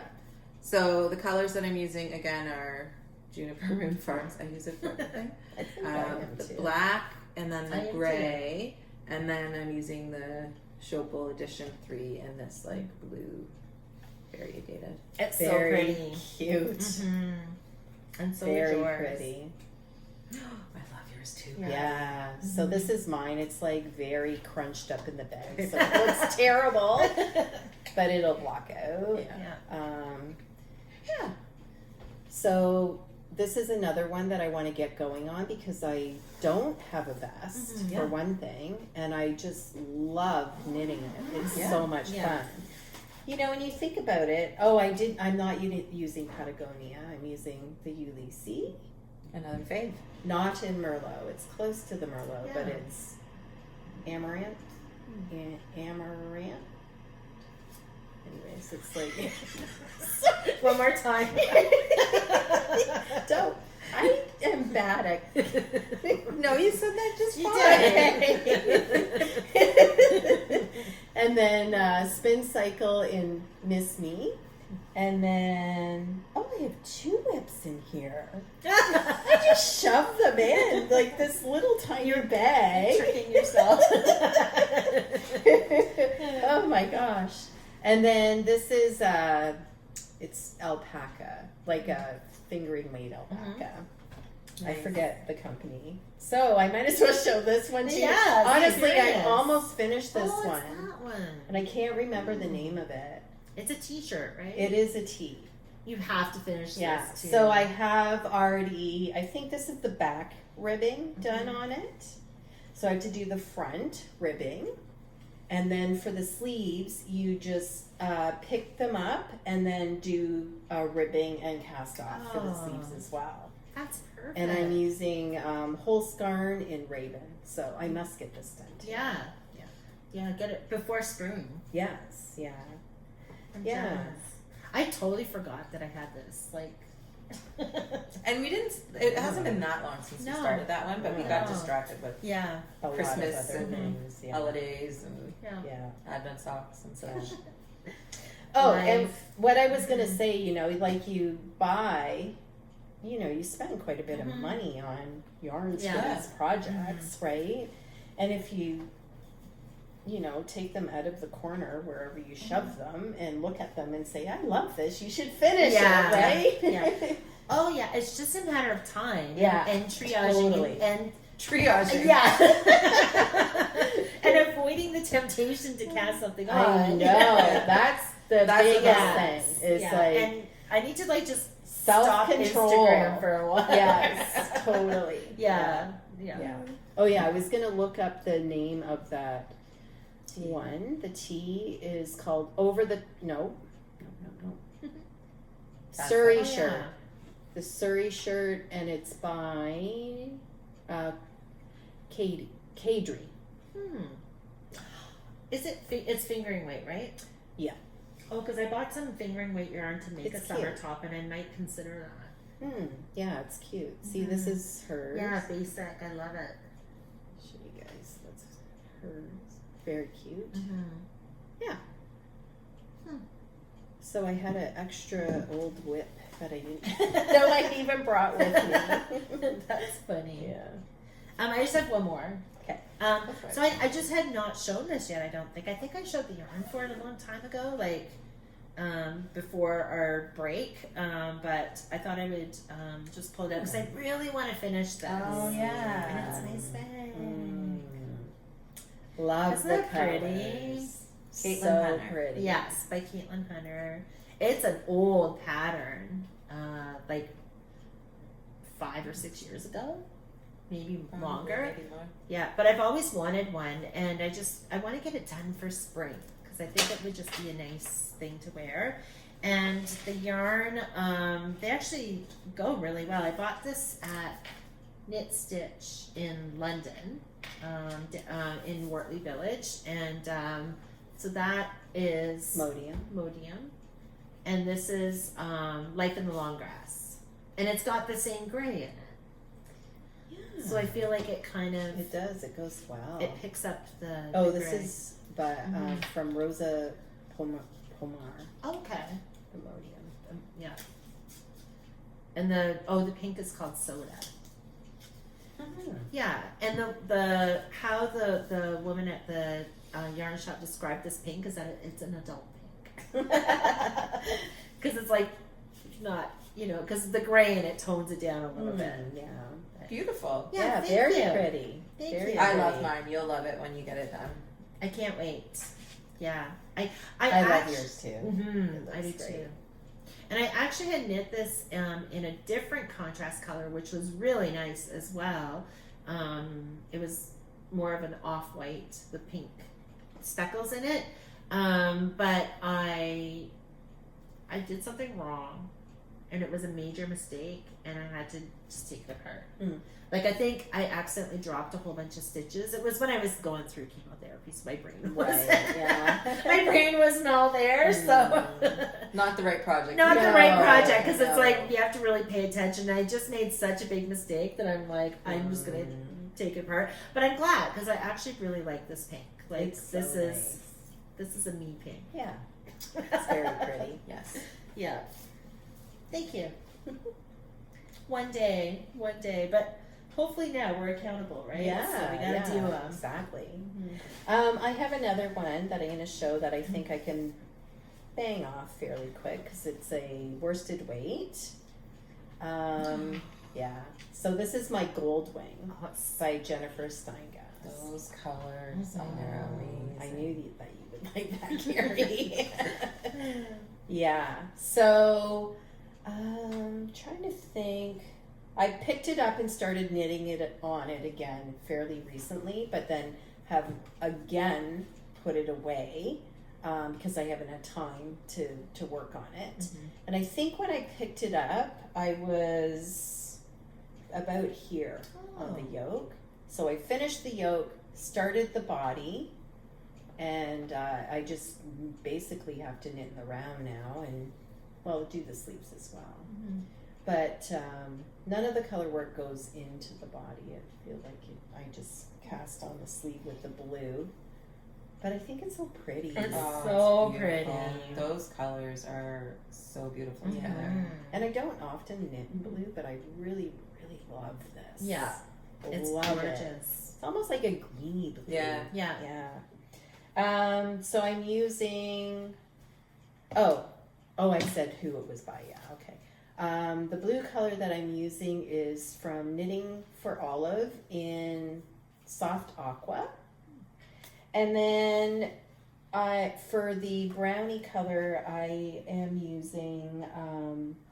So the colors that I'm using again are Juniper Moon Farms. I use it for everything. I think I am The too. black and then I am the too. gray, and then I'm using the Shopel Edition 3 in this like blue variegated. It's Very so pretty. cute. Mm-hmm. And so Very is yours. pretty. I love yours too. Yeah. So Mm-hmm. this is mine. It's like very crunched up in the bag, so it looks terrible, but it'll block out. Yeah. Yeah. Yeah. So this is another one that I want to get going on because I don't have a vest for one thing, and I just love knitting it. It's so much fun. You know, when you think about it, I'm not using Patagonia. I'm using the Ulysses. Another fave. Not in Merlot. It's close to the Merlot, but it's Amaranth. Amaranth. Anyways, it's like One more time. Don't. I am bad at. No, you said that just fine. And then Spin Cycle in Miss Me. And then, I have 2 whips in here. I just shoved them in like this little tiny bag. Tricking yourself. Oh my gosh. And then this is, it's alpaca, like a fingering weight alpaca. I forget the company. So I might as well show this one to you. Yeah, honestly, I almost finished this it's one. that one. And I can't remember the name of it. It's a t-shirt, right? It is a tee. You have to finish this too. So I have already, I think this is the back ribbing done on it. So I have to do the front ribbing. And then for the sleeves, you just pick them up and then do ribbing and cast off for the sleeves as well. That's perfect. And I'm using Holskarn in Raven. So I must get this done too. Yeah, get it before spring. Yes, yeah. I'm jealous. I totally forgot that I had this. Like, And we didn't. It hasn't been that long since we started that one, but we got distracted with yeah, A lot Christmas of other and things. Yeah. holidays and Yeah. Advent socks and such. Oh, and what I was going to say, you know, like you buy, you know, you spend quite a bit of money on yarns for these projects, right? And if you know, take them out of the corner wherever you shove them and look at them and say, I love this, you should finish it, right? Yeah. Oh, yeah, it's just a matter of time. Yeah, and triaging and triaging. Yeah. And avoiding the temptation to cast something on. I know. That's the biggest thing. Is like, and I need to like just stop self-control. Instagram for a while. Yes, totally. Yeah. Oh yeah, I was gonna look up the name of that one. The tea is called no. Surrey shirt. Yeah. The Surrey shirt, and it's by Kadri. Is it? It's fingering weight, right? Yeah. Oh, because I bought some fingering weight yarn to make It's a summer cute. top, and I might consider that. Yeah, it's cute. See, this is hers. Yeah, basic. I love it. Show you guys. That's hers. Very cute. Yeah. So I had an extra old whip that I didn't know I even brought with me. That's funny. Yeah. I just have one more. Okay. So I just had not shown this yet. I don't think. I think I showed the yarn for it a long time ago, like before our break. But I thought I would just pull it out because I really want to finish this. Oh yeah, And it's my thing. Love Isn't the that pretty? colors. Caitlin So Hunter. pretty. Yes, by Caitlin Hunter. It's an old pattern, like 5 or 6 years ago, maybe longer. Maybe more. Yeah, but I've always wanted one, and I want to get it done for spring because I think it would just be a nice thing to wear. And the yarn, they actually go really well. I bought this at Knit Stitch in London, in Wortley Village, and so that is Modium, and this is Life in the Long Grass, and it's got the same gray in it. Yeah. So I feel like it kind of It does. It goes well. it picks up the. Oh, the this gray. is from Rosa Pomar. Oh, okay. The Modium. Yeah. And the pink is called Soda. Yeah, and the how the woman at the yarn shop described this pink is that it's an adult pink because it's like not because the gray in it tones it down a little bit. Yeah. Beautiful. Yeah, thank very you. pretty. Thank Very you. I pretty. love mine. You'll love it when you get it done. I can't wait. Yeah, I love yours too. I do looks too. great. And I actually had knit this in a different contrast color, which was really nice as well. It was more of an off-white with pink speckles in it. But I did something wrong, and it was a major mistake, and I had to just take it apart. Like, I think I accidentally dropped a whole bunch of stitches. It was when I was going through chemotherapy, so my brain wasn't, my brain wasn't all there, so. Not the right project. Not the right project, because it's like, you have to really pay attention. I just made such a big mistake that I'm like, I'm just going to take it apart. But I'm glad, because I actually really like this pink. Like, It's this so is, nice. this is a me pink. Yeah. It's very pretty. Yes. Yeah. Thank you. One day, but hopefully now we're accountable, right? Yeah, So we gotta do them. exactly. I have another one that I'm going to show that I think I can bang off fairly quick because it's a worsted weight. Yeah. So this is my Gold Wing by Jennifer Steingas. Those colors are amazing. I knew that you would like that, Karri. Yeah. So, trying to think. I picked it up and started knitting it on it again fairly recently, but then have again put it away because I haven't had time to work on it. And I think when I picked it up, I was about here on the yoke. So I finished the yoke, started the body, and I just basically have to knit in the round now and, well, do the sleeves as well. But none of the color work goes into the body. I feel like I just cast on the sleeve with the blue. But I think it's so pretty. It's Oh, so it's pretty. beautiful. Those colors are so beautiful together. And I don't often knit in blue, but I really, really love this. Yeah. It's love gorgeous. it. It's almost like a greeny blue. Yeah. Yeah. So I'm using. Oh, I said who it was by. Yeah. Okay. The blue color that I'm using is from Knitting for Olive in Soft Aqua. And then for the brownie color, I am using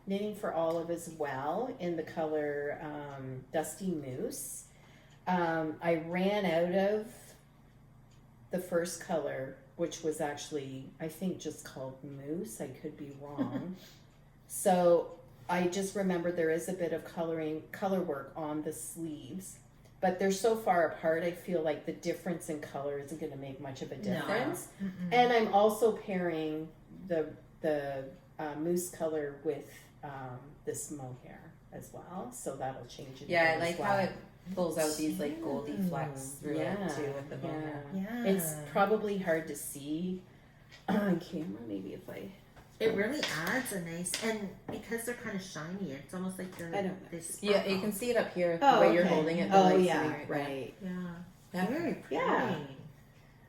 Knitting for Olive as well in the color Dusty Moose. I ran out of the first color, which was actually, I think, just called Moose. I could be wrong. So I just remembered there is a bit of color work on the sleeves. But they're so far apart, I feel like the difference in color isn't going to make much of a difference. And I'm also pairing the moose color with this mohair as well, so that'll change it. Yeah, I like how it pulls out these like goldy flecks through it too with the mohair. Yeah. It's probably hard to see on camera. Maybe if I. It really adds a nice, and because they're kind of shiny, it's almost like they're. I don't know. They Yeah, you can see it up here the way you're holding it. The Oh light's yeah, sitting right. Yeah. Yeah. Very pretty. Yeah.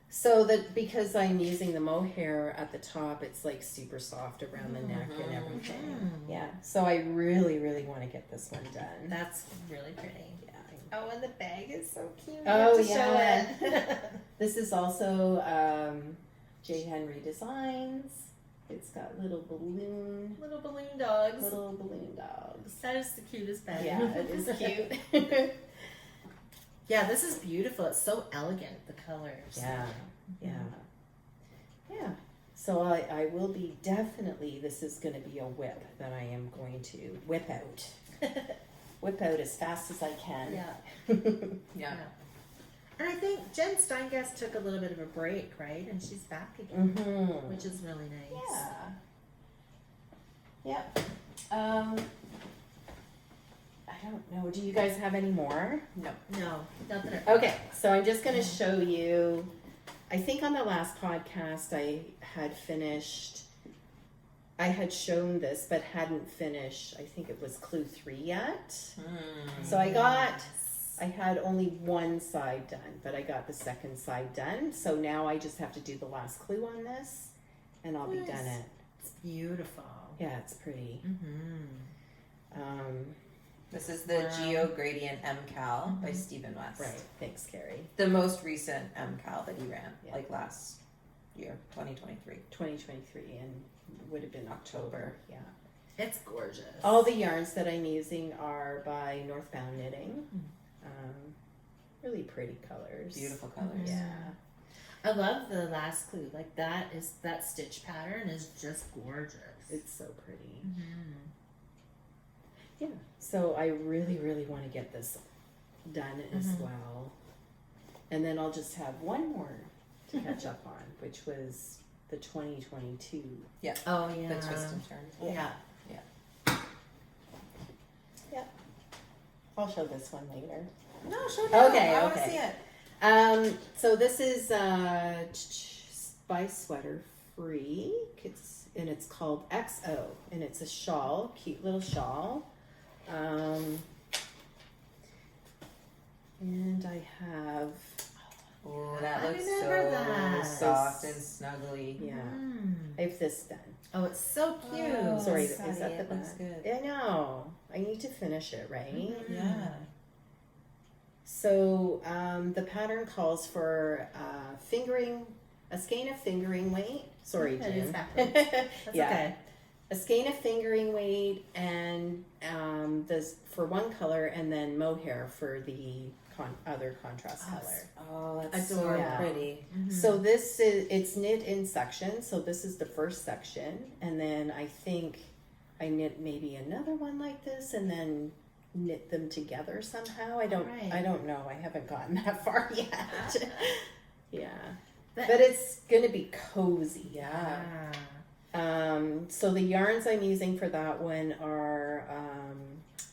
So that because I'm using the mohair at the top, it's like super soft around the neck and everything. Yeah. So I really, really want to get this one done. That's really pretty. Yeah. Oh, and the bag is so cute. Oh, You have to yeah. show it. This is also J. Henry Designs. It's got little balloon dogs. little balloon dogs. That is the cutest bag. Yeah, it is cute. Yeah, this is beautiful. It's so elegant, the colors. Yeah. So I will be definitely, this is going to be a whip that I am going to whip out as fast as I can. Yeah. And I think Jen Steingast took a little bit of a break, right? And she's back again, which is really nice. Yeah. I don't know. Do you guys have any more? No. No, not that Okay, so I'm just going to show you. I think on the last podcast I had shown this but hadn't finished. I think it was clue 3 yet. So I had only one side done, but I got the second side done. So now I just have to do the last clue on this and I'll be done it. It's beautiful. Yeah, it's pretty. This is the Geo Gradient MCal by Stephen West. Right. Thanks, Karri. The most recent MCal that he ran, like last year, 2023. 2023, and would have been October. Yeah. It's gorgeous. All the yarns that I'm using are by Northbound Knitting. Really pretty colors. Beautiful colors. Yeah. I love the last clue. Like that stitch pattern is just gorgeous. It's so pretty. Mm-hmm. Yeah. So I really, really want to get this done as well. And then I'll just have one more to catch up on, which was the 2022. Oh yeah. The twist and turn. Yeah. I'll show this one later. No, show it down. Okay, I want to okay. see it. So this is by Sweater Free. It's called XO, and it's a shawl, cute little shawl. And I have, Oh, that I looks remember so that. soft and snuggly. yeah, Mm. I have this done. Oh, it's so cute. Oh, Sorry, Sadie, is that the it looks back? good. I know. I need to finish it, right? Yeah. So the pattern calls for a skein of fingering weight. Sorry, That Jim. is backwards. That's Yeah. okay. A skein of fingering weight and this for one color, and then mohair for the other contrast color. Oh, that's so Adorable. pretty. Mm-hmm. So it's knit in sections. So this is the first section, and then I think I knit maybe another one like this, and then knit them together somehow. I don't know. I haven't gotten that far yet. Yeah, but it's gonna be cozy. Yeah. So the yarns I'm using for that one are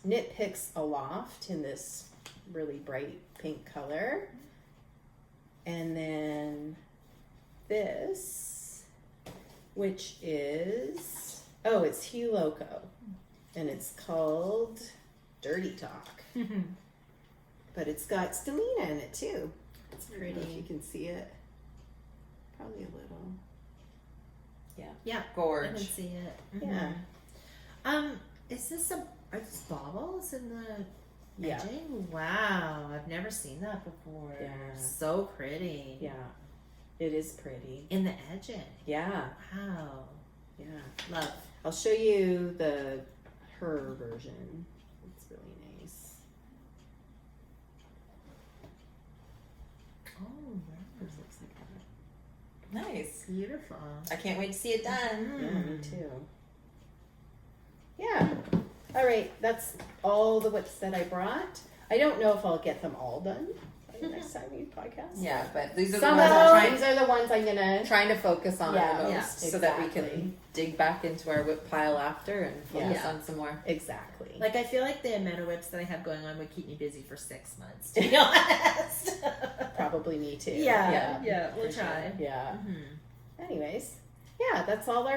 Knit Picks Aloft in this really bright pink color. And then this, which is, it's Hue Loco. And it's called Dirty Talk. But it's got Stellina in it too. It's I don't know if you pretty. can see it. Probably a little. Yeah. I Gorge. can see it. Yeah. Is this are these baubles in the Yeah. edging? Wow, I've never seen that before. Yeah. So pretty. Yeah. It is pretty. In the edging. Yeah. Wow. Yeah. Love. I'll show you her version. It's really nice. Oh, This looks like that. Nice. beautiful. I can't wait to see it done. Yeah, me too. Yeah. All right. That's all the whips that I brought. I don't know if I'll get them all done by the next time we podcast. Yeah, but these are the Some ones of I'm these are the ones I'm gonna. trying to focus on Yeah, the most, yeah, so that we exactly. can dig back into our whip pile after and focus Yeah. on some more. Exactly. Like, I feel like the amount of whips that I have going on would keep me busy for 6 months, to be honest. Probably me too. Yeah, we'll for sure. try. Yeah. Mhm. Anyways, yeah, that's all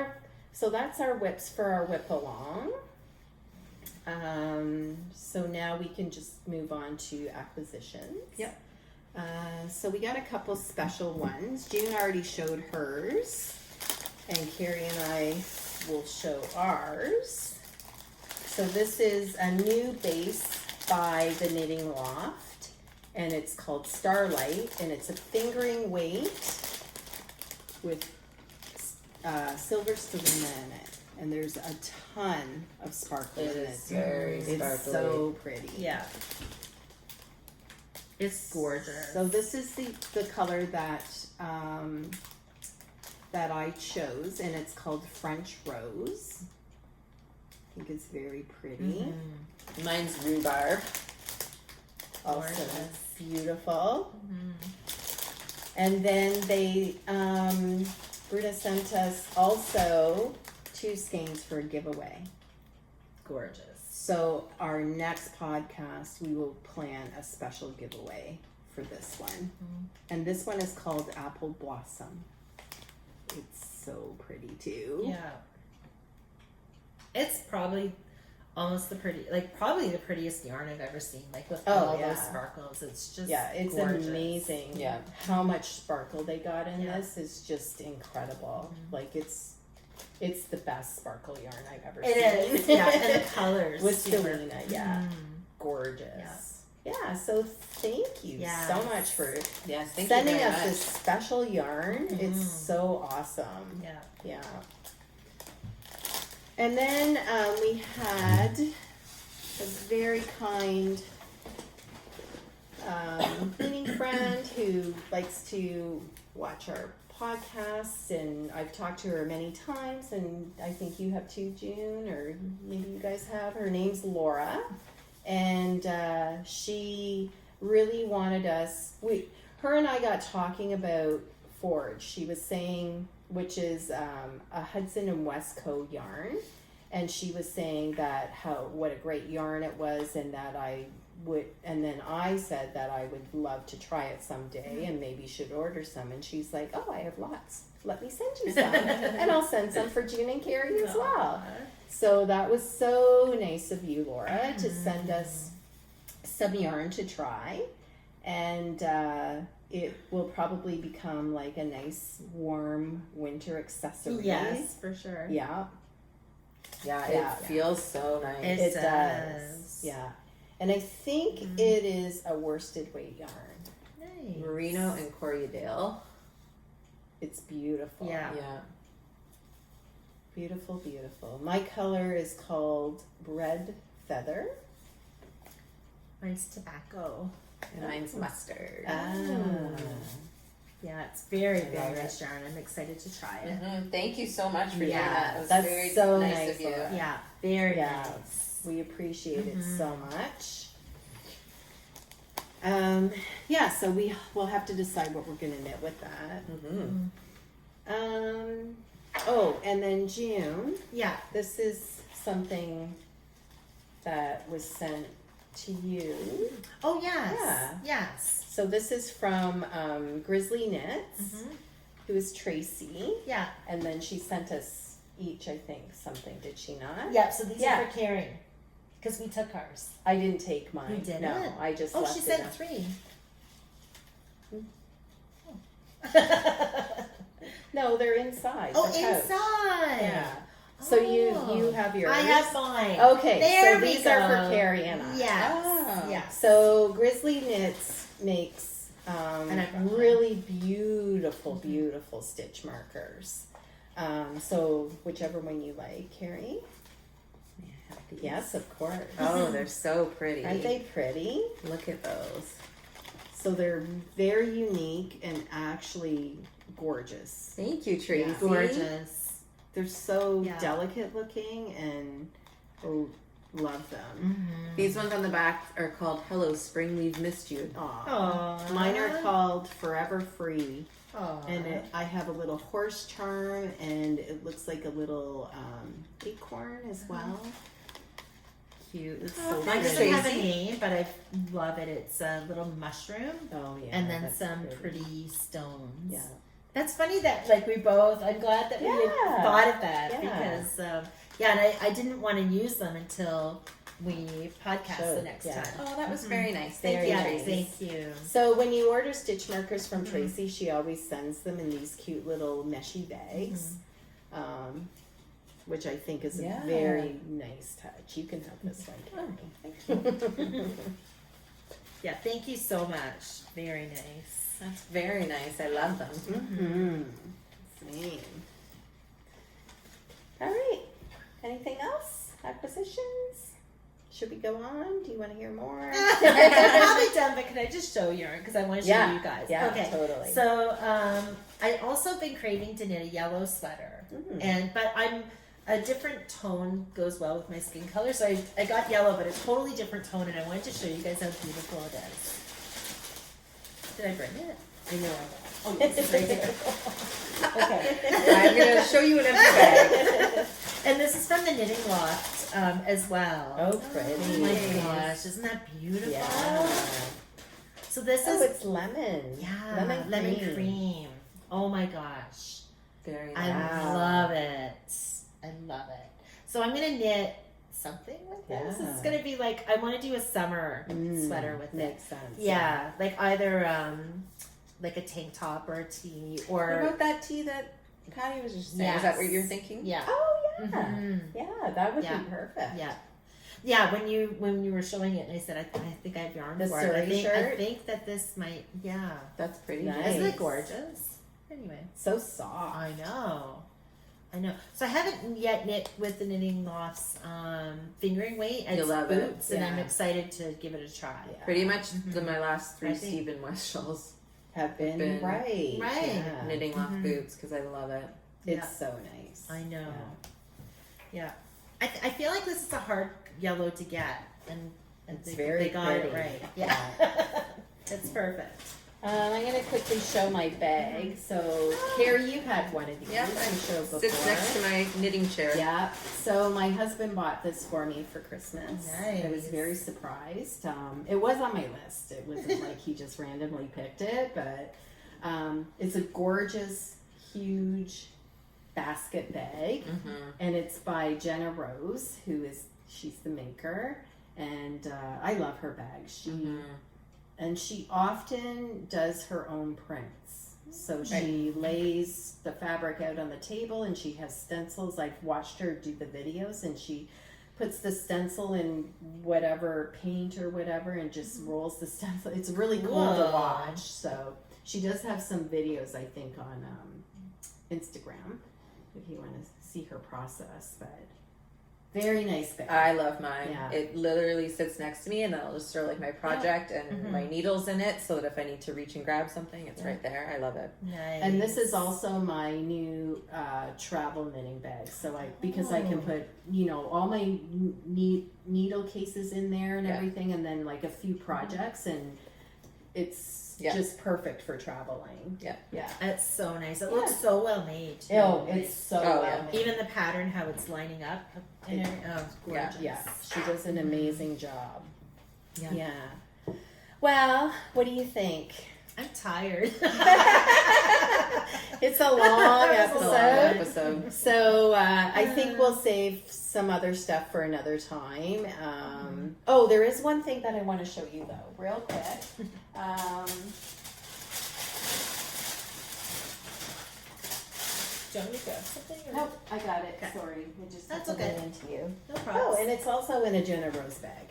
so that's our whips for our whip along. So now we can just move on to acquisitions. Yep. So we got a couple special ones. June already showed hers, and Karri and I will show ours. So this is a new base by the Knitting Loft, and it's called Starlight, and it's a fingering weight with silver Stellina in it, and there's a ton of sparkle It in is it. very It's sparkly. so pretty. Yeah. It's gorgeous. So this is the color that that I chose, and it's called French Rose. I think it's very pretty. Mhm. Mine's rhubarb. Also Gorgeous. beautiful. Mhm. And then they Bruta sent us also 2 skeins for a giveaway. Gorgeous. So our next podcast, we will plan a special giveaway for this one. And this one is called Apple Blossom. It's so pretty too. Yeah. It's probably almost probably the prettiest yarn I've ever seen. Like with all yeah. those sparkles. It's just Yeah, it's gorgeous. amazing. Yeah. How much sparkle they got in Yeah. this is just incredible. Like it's the best sparkle yarn I've ever It seen. is. Yeah, and the colors. With super- Stellina, yeah. Mhm. Gorgeous. Yeah, so thank you Yes. so much for Yes, thank sending you very us much. this special yarn. It's so awesome. Yeah. Yeah. And then we had a very kind cleaning friend who likes to watch our podcasts, and I've talked to her many times, and I think you have too, June, or maybe you guys have. Her name's Laura, and she really wanted us. Her and I got talking about Forge. She was saying, which is a Hudson and Westco yarn, and she was saying that what a great yarn it was, and that and then I said that I would love to try it someday and maybe should order some, and she's like, oh, I have lots, let me send you some. And I'll send some for June and Karri as well. So that was so nice of you, Laura, to send us some yarn to try, and it will probably become like a nice warm winter accessory. Yes, for sure. Yeah. Yeah, Yeah. it feels so nice. It It does. Yeah. And I think it is a worsted weight yarn. Nice. Merino and Corriedale. It's beautiful. Yeah. Yeah. Beautiful, beautiful. My color is called Red Feather. Mine's tobacco. And mine's mustard. Yeah, it's very, love very it. nice yarn. I'm excited to try it. Thank you so much for doing Yeah, that. It was that's very so nice nice, of you. Laura. Yeah, very Yeah. nice. We appreciate it so much. Yeah, so we'll have to decide what we're gonna knit with that. Oh, and then June, Yeah. this is something that was sent to you. Oh, yes. Yeah. Yes. So this is from Grizzly Knits, Mm-hmm. who is Tracy, Yeah. and then she sent us each, I think, something. Did she not? Yep, so these Yeah. are for Karri. Because we took ours. I didn't take mine. You didn't? No, I just Oh, left she it sent up. 3. No, they're inside. Oh, the pouch. inside. Yeah. So you have yours. I have mine. Okay, There so we these are for go. Karri and I. Yes. Oh. Yes. So Grizzly Knits makes And I brought mine. really beautiful stitch markers. So whichever one you like, Karri. Yes, of course. Oh, they're so pretty. Aren't they pretty? Look at those. So they're very unique and actually gorgeous. Thank you, Tracy. Gorgeous. They're so Yeah. delicate looking, and love them. These ones on the back are called Hello Spring, We've Missed You. Aw. Mine are called Forever Free, Aw. and I have a little horse charm, and it looks like a little acorn as well. Cute. It's so Mine Thanks, doesn't have a Tracy. name, but I love it. It's a little mushroom Oh yeah. and then that's some pretty stones. Yeah. That's funny that like we both. I'm glad that we Yeah. thought of that Yeah. because and I didn't want to use them until we podcast the Should, next yeah. time. Oh, that was very nice. Thank Very you, Yeah, nice. Tracy. thank you. So when you order stitch markers from Tracy, she always sends them in these cute little meshy bags, which I think is Yeah. a very nice touch. You can have this one, Karri. Yeah, thank you so much. Very nice. That's very nice. I love them. Same. All right. Anything else? Acquisitions? Should we go on? Do you want to hear more? I'm probably done, but can I just show yarn because I want to show Yeah, you guys? yeah, Okay. totally. So I also been craving to knit a yellow sweater, but I'm a different tone goes well with my skin color. So I got yellow, but a totally different tone, and I wanted to show you guys how beautiful it is. Did I bring it? I know. Oh, it's right here. Okay. I'm going to show you an empty bag. And this is from the Knitting Loft as well. Oh, pretty. Oh my gosh, isn't that beautiful? Yeah. So this Oh, is it's lemon. yeah, lemon cream. Oh my gosh. Very I nice. love it. I love it. So I'm gonna knit something with this. Yeah. It's gonna be like I want to do a summer sweater with it. Makes sense. Yeah, like either like a tank top or a tee What or about that tea that Patty was just saying? Is that what you're thinking? yeah. Oh yeah. Mhm. Yeah, that would Yeah. be perfect. Yeah. Yeah, when you were showing it, and I said, I think I have yarn The for it. Surrey shirt? I think that this might, yeah. That's pretty Nice. nice. Isn't it gorgeous? Anyway. So soft. I know. So I haven't yet knit with the Knitting Loft's fingering weight. It's You'll love it. boots, and I'm Yeah. excited to give it a try. Yeah. Pretty much my last I three think- Stephen West shawls Have been Been- right. Right. Yeah. knitting off boots because I love it. It's Yeah. so nice. I know. Yeah. Yeah. I feel like this is a hard yellow to get, and It's they, very they got pretty. it right. Yeah. It's perfect. I'm going to quickly show my bag. So, Karri, you had one of these. Yeah, I'm sure before. Sits next to my knitting chair. Yeah. So my husband bought this for me for Christmas. I was Nice. very surprised. It was on my list. It wasn't like he just randomly picked it, but it's a gorgeous, huge basket bag, and it's by Jenna Rose, she's the maker, and I love her bag. And she often does her own prints. So she lays the fabric out on the table and she has stencils. I've watched her do the videos and she puts the stencil in whatever paint or whatever and just rolls the stencil. It's really cool to Whoa. watch. So she does have some videos, I think, on Instagram if you want to see her process. But very nice bag. I love mine. Yeah. It literally sits next to me, and then I'll just throw like my project and my needles in it, so that if I need to reach and grab something, it's right there. I love it. Nice. And this is also my new travel knitting bag. So because I can put, all my needle cases in there and everything, and then like a few projects, and it's just perfect for traveling. Yeah. Yeah. It's so nice. It looks so well made. Too. Oh, it's so well made. Even the pattern, how it's lining up. And it's gorgeous. Yeah. She does an amazing job. Yeah. Yeah. Well, what do you think? I'm tired. It's a long episode. episode. So I think we'll save some other stuff for another time. There is one thing that I want to show you though, real quick. Do you want me to grab something? Or? Nope, I got it. Sorry, I just That's put okay. it into you. No problem. Oh, and it's also in a Jenna Rose bag.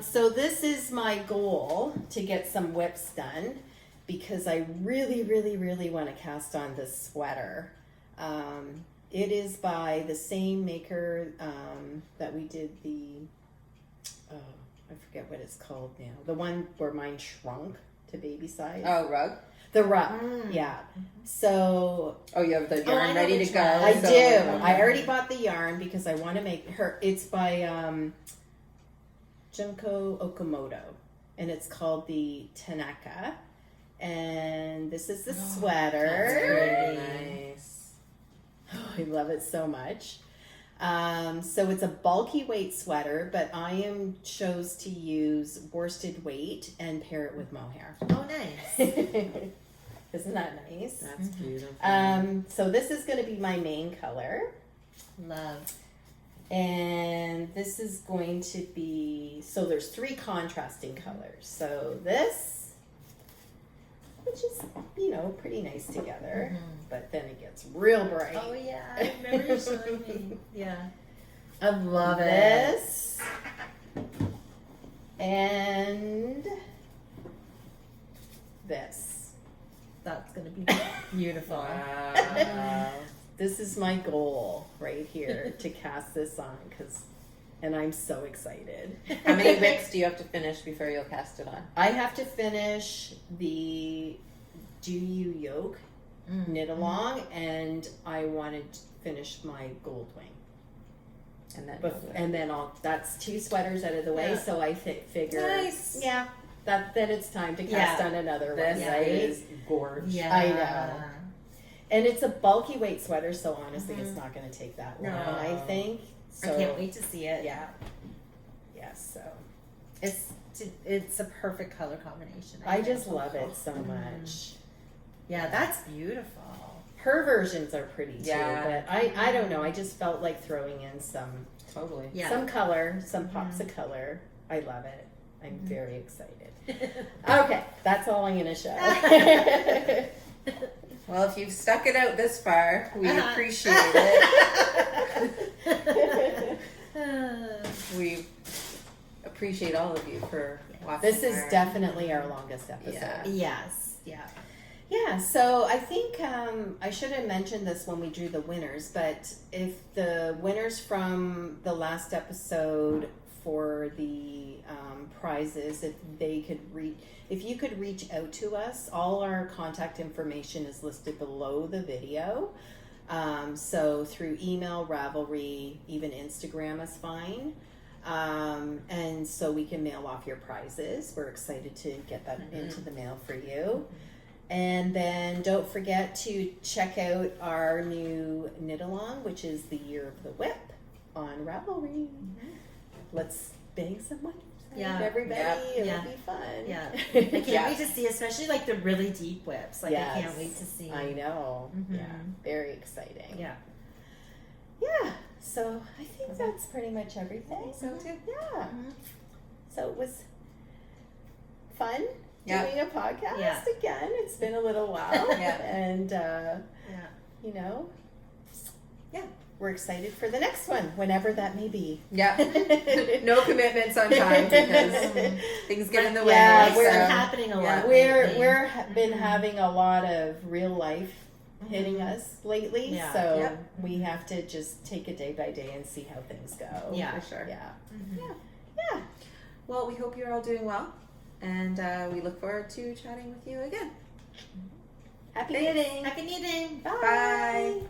So this is my goal, to get some whips done, because I really, really, really want to cast on this sweater. It is by the same maker that we did I forget what it's called now. The one where mine shrunk to baby size. Oh, rug. The rug, yeah. So Oh, you have the I yarn know ready to which go. one. I so- do. I already bought the yarn because I want to make her. It's by Junko Okamoto, and it's called the Tanaka. And this is the sweater. Very nice. I love it so much. So it's a bulky weight sweater, but I chose to use worsted weight and pair it with mohair. Oh, nice. Isn't that nice? That's beautiful. So this is going to be my main color. Love. And this is going to be, so there's 3 contrasting colors. So this, which is, pretty nice together, but then it gets real bright. Oh, yeah. I remember you showing me. Yeah. I love it. This, and this. That's going to be beautiful. Wow. This is my goal right here, to cast this on, and I'm so excited. How many wicks do you have to finish before you'll cast it on? I have to finish the Do You Yoke knit along, and I wanted to finish my gold wing. And then That's 2 sweaters out of the way, Yeah. so I figure, Nice. yeah, then it's time to cast on another this one, right? is gorgeous. Yeah. I know. And it's a bulky weight sweater, so honestly, it's not going to take that long, No. I think. So, I can't wait to see it. Yeah. Yes, so. It's a perfect color combination. I think. just love it so much. Yeah, that's beautiful. Her versions are pretty too, Yeah. but I don't know. I just felt like throwing in some Totally. Yeah. some color, some pops of color. I love it. I'm very excited. Okay, that's all I'm gonna show. Well, if you've stuck it out this far, we appreciate it. appreciate all of you for watching. This is definitely our longest episode. Yeah. Yes. Yeah. Yeah, so I think I should have mentioned this when we drew the winners, but if the winners from the last episode for the prizes, if you could reach out to us, all our contact information is listed below the video. So through email, Ravelry, even Instagram is fine. And so we can mail off your prizes. We're excited to get that into the mail for you. And then don't forget to check out our new knit along, which is the Year of the Whip on Ravelry. Let's bang some money. Yeah. Everybody, it'll Yeah. be fun. Yeah. I can't wait to see, especially like the really deep whips. Like Yes. I can't wait to see. I know. Mhm. Yeah. Very exciting. Yeah. Yeah. So I think that's pretty much everything. So too. Yeah. Mhm. So it was fun Yeah. doing a podcast Yeah. again. It's been a little while. Yeah. And, Yeah. you know, Yeah. we're excited for the next one, whenever that may be. Yeah. No commitments on time because things get in the way. Yeah, It's we're- been happening a lot. We're lately. been having a lot of real life hitting us lately, Yeah. so Yep. we have to just take it day by day and see how things go. Yeah. For sure. Yeah. Mhm. Yeah. Well, we hope you're all doing well, and we look forward to chatting with you again. Happy Thanks. knitting. Happy knitting. Bye. Bye.